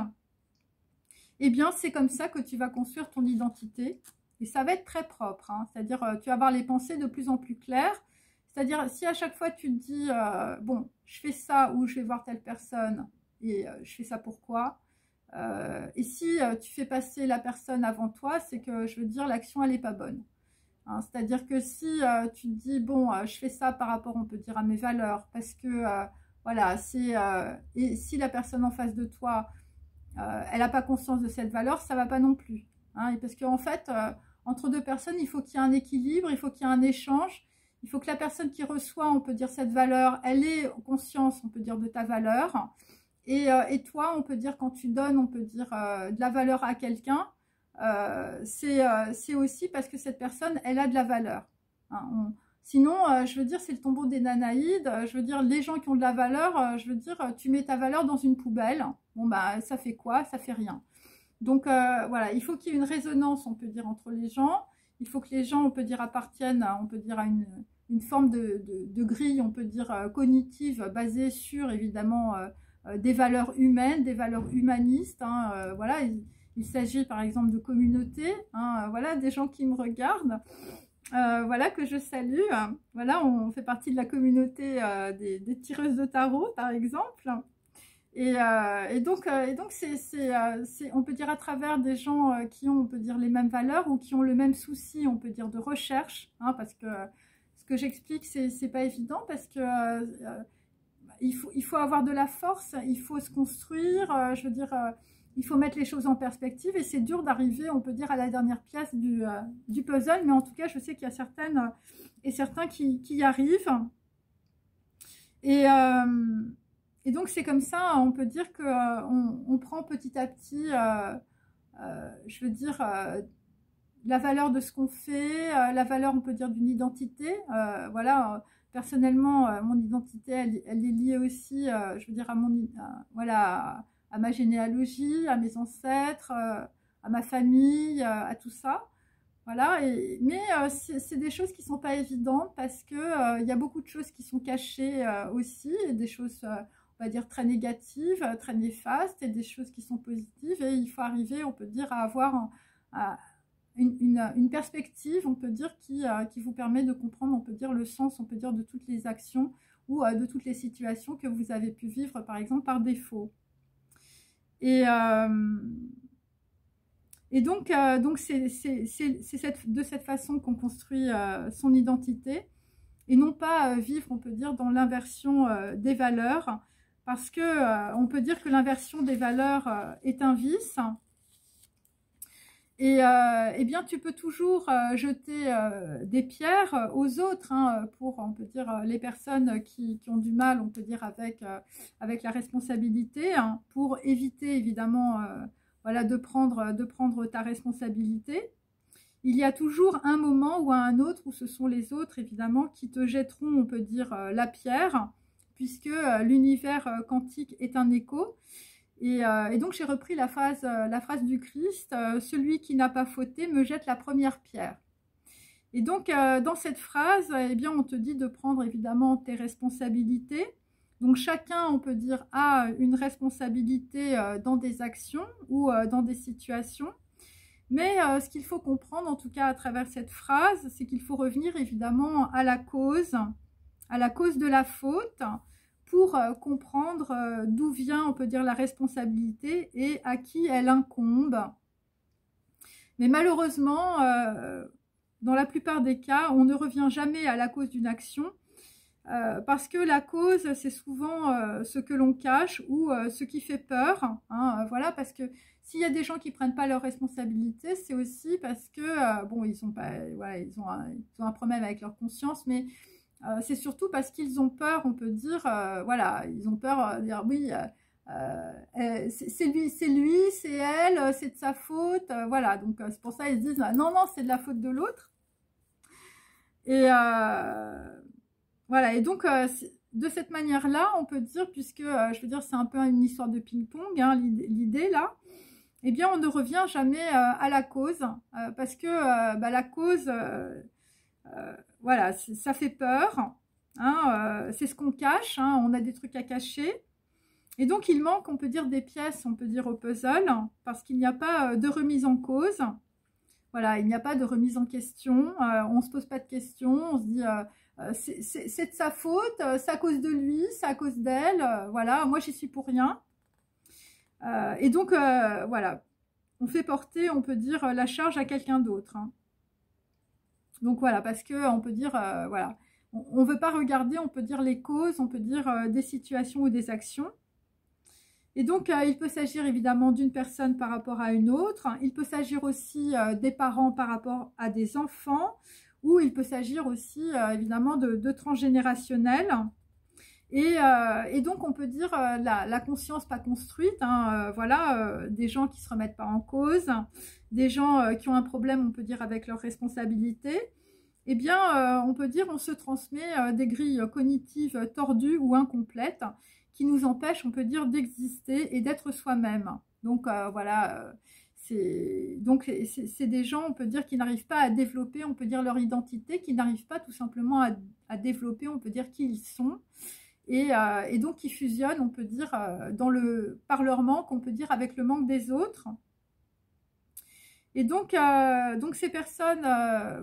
eh bien, c'est comme ça que tu vas construire ton identité. Et ça va être très propre, hein. C'est-à-dire, tu vas avoir les pensées de plus en plus claires. C'est-à-dire, si à chaque fois tu te dis, bon, je fais ça ou je vais voir telle personne et je fais ça pourquoi, et si tu fais passer la personne avant toi, c'est que, je veux dire, l'action, elle n'est pas bonne. Hein. C'est-à-dire que si tu te dis, bon, je fais ça par rapport, on peut dire, à mes valeurs, parce que, voilà, et si la personne en face de toi, elle n'a pas conscience de cette valeur, ça ne va pas non plus. Hein. Et parce qu'en fait, entre deux personnes, il faut qu'il y ait un équilibre, il faut qu'il y ait un échange, il faut que la personne qui reçoit, on peut dire, cette valeur, elle ait conscience, on peut dire, de ta valeur. Et toi, on peut dire, quand tu donnes, on peut dire, de la valeur à quelqu'un, c'est aussi parce que cette personne, elle a de la valeur. Hein. Sinon, je veux dire, c'est le tombeau des Danaïdes. Je veux dire, les gens qui ont de la valeur, je veux dire, tu mets ta valeur dans une poubelle. Bon, bah, ça fait quoi? Ça fait rien. Donc, voilà, il faut qu'il y ait une résonance, on peut dire, entre les gens. Il faut que les gens, on peut dire, appartiennent, on peut dire, à une forme de grille, on peut dire, cognitive, basée sur, évidemment, des valeurs humaines, des valeurs humanistes. Hein, voilà, il s'agit, par exemple, de communautés. Hein, voilà, des gens qui me regardent. Voilà, que je salue. Voilà, on fait partie de la communauté des tireuses de tarot, par exemple. Et donc, on peut dire à travers des gens qui ont, on peut dire, les mêmes valeurs ou qui ont le même souci, on peut dire, de recherche. Hein, parce que ce que j'explique, c'est pas évident parce que il faut avoir de la force, il faut se construire, je veux dire... il faut mettre les choses en perspective et c'est dur d'arriver, on peut dire, à la dernière pièce du puzzle, mais en tout cas, je sais qu'il y a certaines et certains qui y arrivent. Et donc, c'est comme ça, on peut dire qu'on prend petit à petit, je veux dire, la valeur de ce qu'on fait, la valeur, on peut dire, d'une identité. Voilà, personnellement, mon identité, elle est liée aussi, je veux dire, voilà, à ma généalogie, à mes ancêtres, à ma famille, à tout ça. Voilà, mais c'est des choses qui ne sont pas évidentes parce que il y a beaucoup de choses qui sont cachées aussi, et des choses, on va dire, très négatives, très néfastes, et des choses qui sont positives. Et il faut arriver, on peut dire, à avoir une perspective, on peut dire, qui vous permet de comprendre, on peut dire, le sens, on peut dire, de toutes les actions ou de toutes les situations que vous avez pu vivre, par exemple, par défaut. Et donc c'est de cette façon qu'on construit son identité, et non pas vivre, on peut dire, dans l'inversion des valeurs, parce que on peut dire que l'inversion des valeurs est un vice. Et bien, tu peux toujours jeter des pierres aux autres, hein, pour, on peut dire, les personnes qui ont du mal, on peut dire, avec la responsabilité, hein, pour éviter, évidemment, voilà, de prendre ta responsabilité. Il y a toujours un moment ou un autre où ce sont les autres, évidemment, qui te jetteront, on peut dire, la pierre, puisque l'univers quantique est un écho. Et donc, j'ai repris la phrase du Christ, celui qui n'a pas fauté me jette la première pierre. Et donc, dans cette phrase, eh bien, on te dit de prendre évidemment tes responsabilités. Donc, chacun, on peut dire, a une responsabilité dans des actions ou dans des situations. Mais ce qu'il faut comprendre, en tout cas à travers cette phrase, c'est qu'il faut revenir évidemment à la cause de la faute, pour comprendre d'où vient, on peut dire, la responsabilité et à qui elle incombe. Mais malheureusement, dans la plupart des cas, on ne revient jamais à la cause d'une action, parce que la cause, c'est souvent ce que l'on cache ou ce qui fait peur. Hein, voilà, parce que s'il y a des gens qui ne prennent pas leurs responsabilités, c'est aussi parce que, bon, ils ont un problème avec leur conscience, mais c'est surtout parce qu'ils ont peur, on peut dire, voilà, ils ont peur de dire oui, c'est lui, c'est elle, c'est de sa faute, voilà, donc c'est pour ça ils se disent non, c'est de la faute de l'autre. Et voilà, et donc de cette manière-là, on peut dire, puisque je veux dire, c'est un peu une histoire de ping-pong, hein, l'idée là, eh bien, on ne revient jamais à la cause, parce que la cause, voilà, ça fait peur, hein, c'est ce qu'on cache, hein, on a des trucs à cacher. Et donc, il manque, on peut dire, des pièces, on peut dire, au puzzle, parce qu'il n'y a pas de remise en cause. Voilà, il n'y a pas de remise en question, on ne se pose pas de questions, on se dit c'est de sa faute, c'est à cause de lui, c'est à cause d'elle, voilà, moi j'y suis pour rien. Et donc, voilà, on fait porter, on peut dire, la charge à quelqu'un d'autre. Hein. Donc voilà, parce que on peut dire, voilà, on ne veut pas regarder, on peut dire les causes, on peut dire des situations ou des actions. Et donc, il peut s'agir évidemment d'une personne par rapport à une autre. Il peut s'agir aussi des parents par rapport à des enfants. Ou il peut s'agir aussi évidemment de transgénérationnel. Et donc, on peut dire la conscience pas construite. Hein, voilà, des gens qui ne se remettent pas en cause. Des gens qui ont un problème, on peut dire, avec leurs responsabilités. Eh bien, on peut dire on se transmet des grilles cognitives tordues ou incomplètes qui nous empêche, on peut dire, d'exister et d'être soi-même. Donc, voilà, c'est des gens, on peut dire, qui n'arrivent pas à développer, on peut dire, leur identité, qui n'arrivent pas tout simplement à développer, on peut dire, qui ils sont. Et donc, qui fusionnent, on peut dire, par leur manque, on peut dire, avec le manque des autres. Et donc ces personnes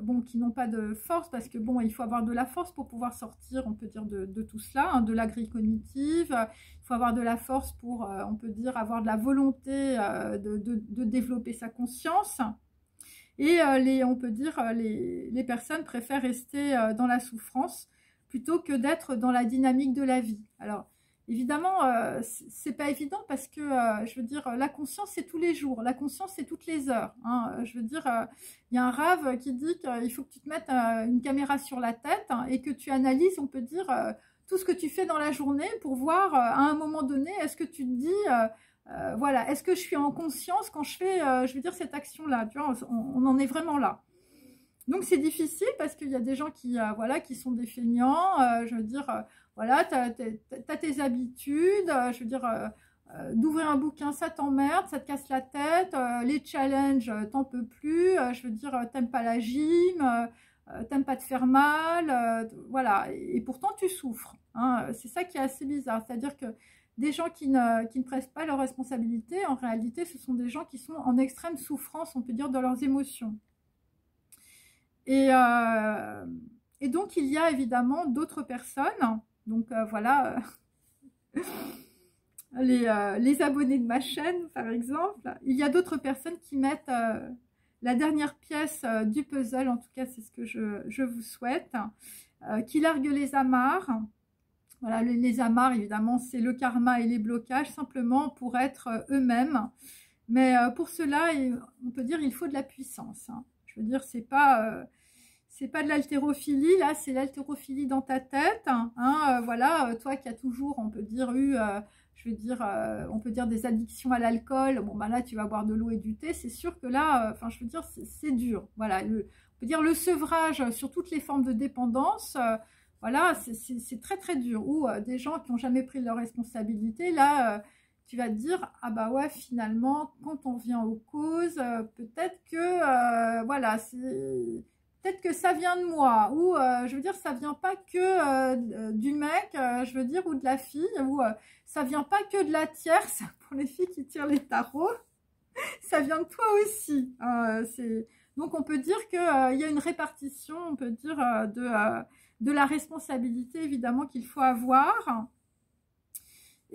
bon, qui n'ont pas de force, parce que bon, il faut avoir de la force pour pouvoir sortir, on peut dire, de tout cela, hein, de la grille cognitive, il faut avoir de la force pour, on peut dire, avoir de la volonté de développer sa conscience. Et on peut dire, les personnes préfèrent rester dans la souffrance plutôt que d'être dans la dynamique de la vie. Alors, évidemment, c'est pas évident parce que, je veux dire, la conscience, c'est tous les jours. La conscience, c'est toutes les heures. Hein. Je veux dire, il y a un rave qui dit qu'il faut que tu te mettes une caméra sur la tête hein, et que tu analyses, on peut dire, tout ce que tu fais dans la journée pour voir, à un moment donné, est-ce que tu te dis, voilà, est-ce que je suis en conscience quand je fais, je veux dire, cette action-là. Tu vois, on en est vraiment là. Donc c'est difficile parce qu'il y a des gens qui, voilà, qui sont des feignants, je veux dire, voilà, t'as tes habitudes, je veux dire, d'ouvrir un bouquin, ça t'emmerde, ça te casse la tête, les challenges, t'en peux plus, je veux dire, t'aimes pas la gym, t'aimes pas te faire mal, voilà, et pourtant tu souffres. Hein, c'est ça qui est assez bizarre, c'est-à-dire que des gens qui ne prennent pas leurs responsabilités, en réalité, ce sont des gens qui sont en extrême souffrance, on peut dire, dans leurs émotions. Et donc, il y a évidemment d'autres personnes, donc voilà, les abonnés de ma chaîne, par exemple. Il y a d'autres personnes qui mettent la dernière pièce du puzzle, en tout cas, c'est ce que je vous souhaite, qui larguent les amarres. Voilà, les amarres, évidemment, c'est le karma et les blocages, simplement pour être eux-mêmes. Mais pour cela, on peut dire il faut de la puissance. Hein. Je veux dire, c'est pas de l'haltérophilie, là, c'est l'haltérophilie dans ta tête. Hein, voilà, toi qui as toujours, on peut dire, eu, je veux dire, on peut dire des addictions à l'alcool. Bon, bah là, tu vas boire de l'eau et du thé. C'est sûr que là, enfin, je veux dire, c'est dur. Voilà, on peut dire le sevrage sur toutes les formes de dépendance. Voilà, c'est très, très dur. Ou des gens qui n'ont jamais pris leurs responsabilités, là... tu vas te dire, ah bah ouais, finalement, quand on vient aux causes, peut-être que, voilà, peut-être que ça vient de moi, ou je veux dire, ça vient pas que du mec, je veux dire, ou de la fille, ou ça vient pas que de la tierce, pour les filles qui tirent les tarots, ça vient de toi aussi. Donc on peut dire qu'il y a une répartition, on peut dire, de la responsabilité, évidemment, qu'il faut avoir.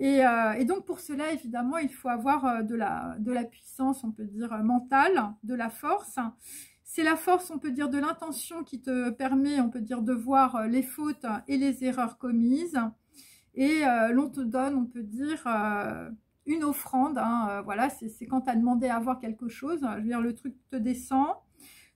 Et donc pour cela, évidemment, il faut avoir de la puissance, on peut dire, mentale, de la force. C'est la force, on peut dire, de l'intention qui te permet, on peut dire, de voir les fautes et les erreurs commises. Et l'on te donne, on peut dire, une offrande. Hein, voilà, c'est quand tu as demandé à avoir quelque chose. Je veux dire, le truc te descend.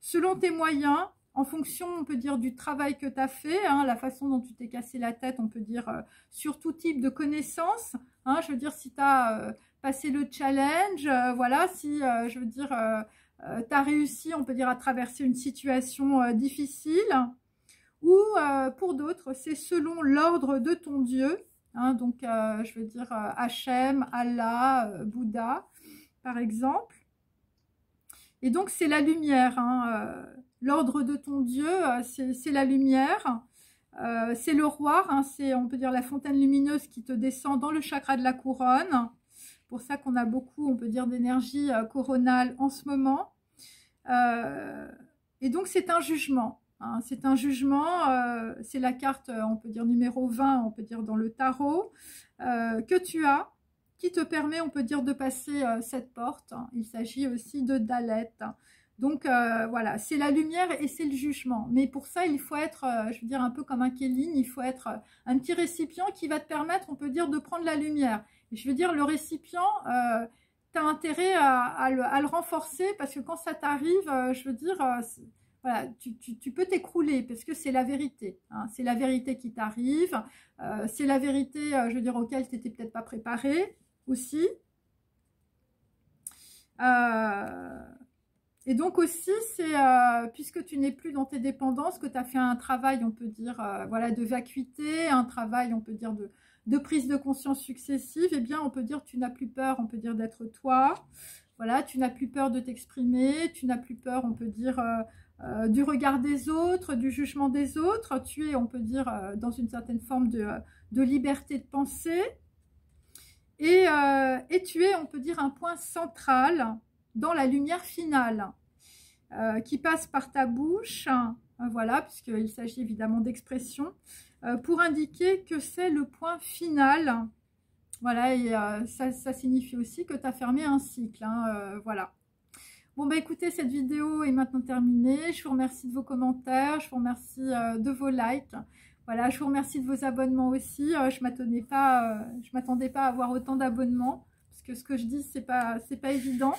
Selon tes moyens, en fonction, on peut dire, du travail que tu as fait, hein, la façon dont tu t'es cassé la tête, on peut dire, sur tout type de connaissances. Hein, je veux dire, si tu as passé le challenge, voilà, si, je veux dire, tu as réussi, on peut dire, à traverser une situation difficile. Ou pour d'autres, c'est selon l'ordre de ton Dieu. Hein, donc, je veux dire, Hachem, Allah, Bouddha, par exemple. Et donc, c'est la lumière, hein, l'ordre de ton Dieu, c'est la lumière. C'est le roi, hein, c'est, on peut dire, la fontaine lumineuse qui te descend dans le chakra de la couronne. Pour ça qu'on a beaucoup, on peut dire, d'énergie coronale en ce moment. Et donc, c'est un jugement. Hein, c'est un jugement, c'est la carte, on peut dire, numéro 20, on peut dire, dans le tarot, que tu as, qui te permet, on peut dire, de passer cette porte. Il s'agit aussi de Dalet. Donc, voilà, c'est la lumière et c'est le jugement. Mais pour ça, il faut être, je veux dire, un peu comme un Kéline, il faut être un petit récipient qui va te permettre, on peut dire, de prendre la lumière. Et je veux dire, le récipient, tu as intérêt à le renforcer parce que quand ça t'arrive, je veux dire, voilà, tu peux t'écrouler parce que c'est la vérité. Hein, c'est la vérité qui t'arrive. C'est la vérité, je veux dire, auquel tu n'étais peut-être pas préparé aussi. Et donc aussi, c'est puisque tu n'es plus dans tes dépendances, que tu as fait un travail, on peut dire, voilà, de vacuité, un travail, on peut dire, de prise de conscience successive, eh bien, on peut dire, tu n'as plus peur, on peut dire, d'être toi. Voilà, tu n'as plus peur de t'exprimer, tu n'as plus peur, on peut dire, du regard des autres, du jugement des autres. Tu es, on peut dire, dans une certaine forme de liberté de penser. Et tu es, on peut dire, un point central dans la lumière finale qui passe par ta bouche, voilà, puisqu'il s'agit évidemment d'expression, pour indiquer que c'est le point final. Voilà, et ça signifie aussi que tu as fermé un cycle, hein, voilà. Bon, bah écoutez, cette vidéo est maintenant terminée. Je vous remercie de vos commentaires, je vous remercie de vos likes. Voilà, je vous remercie de vos abonnements aussi. Je m'attendais pas à avoir autant d'abonnements, parce que ce que je dis, c'est pas évident.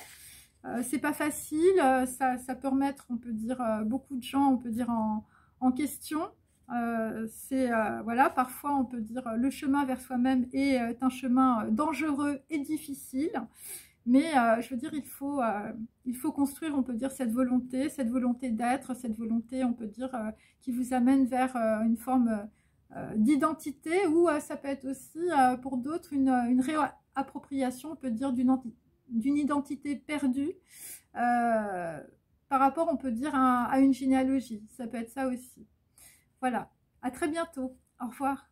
C'est pas facile, ça peut remettre, on peut dire, beaucoup de gens, on peut dire, en question. Voilà, parfois on peut dire le chemin vers soi-même est un chemin dangereux et difficile. Mais je veux dire, il faut construire, on peut dire, cette volonté d'être, cette volonté, on peut dire, qui vous amène vers une forme d'identité, ou ça peut être aussi, pour d'autres, une réappropriation, on peut dire, d'une identité perdue par rapport, on peut dire, à une généalogie. Ça peut être ça aussi. Voilà, à très bientôt. Au revoir.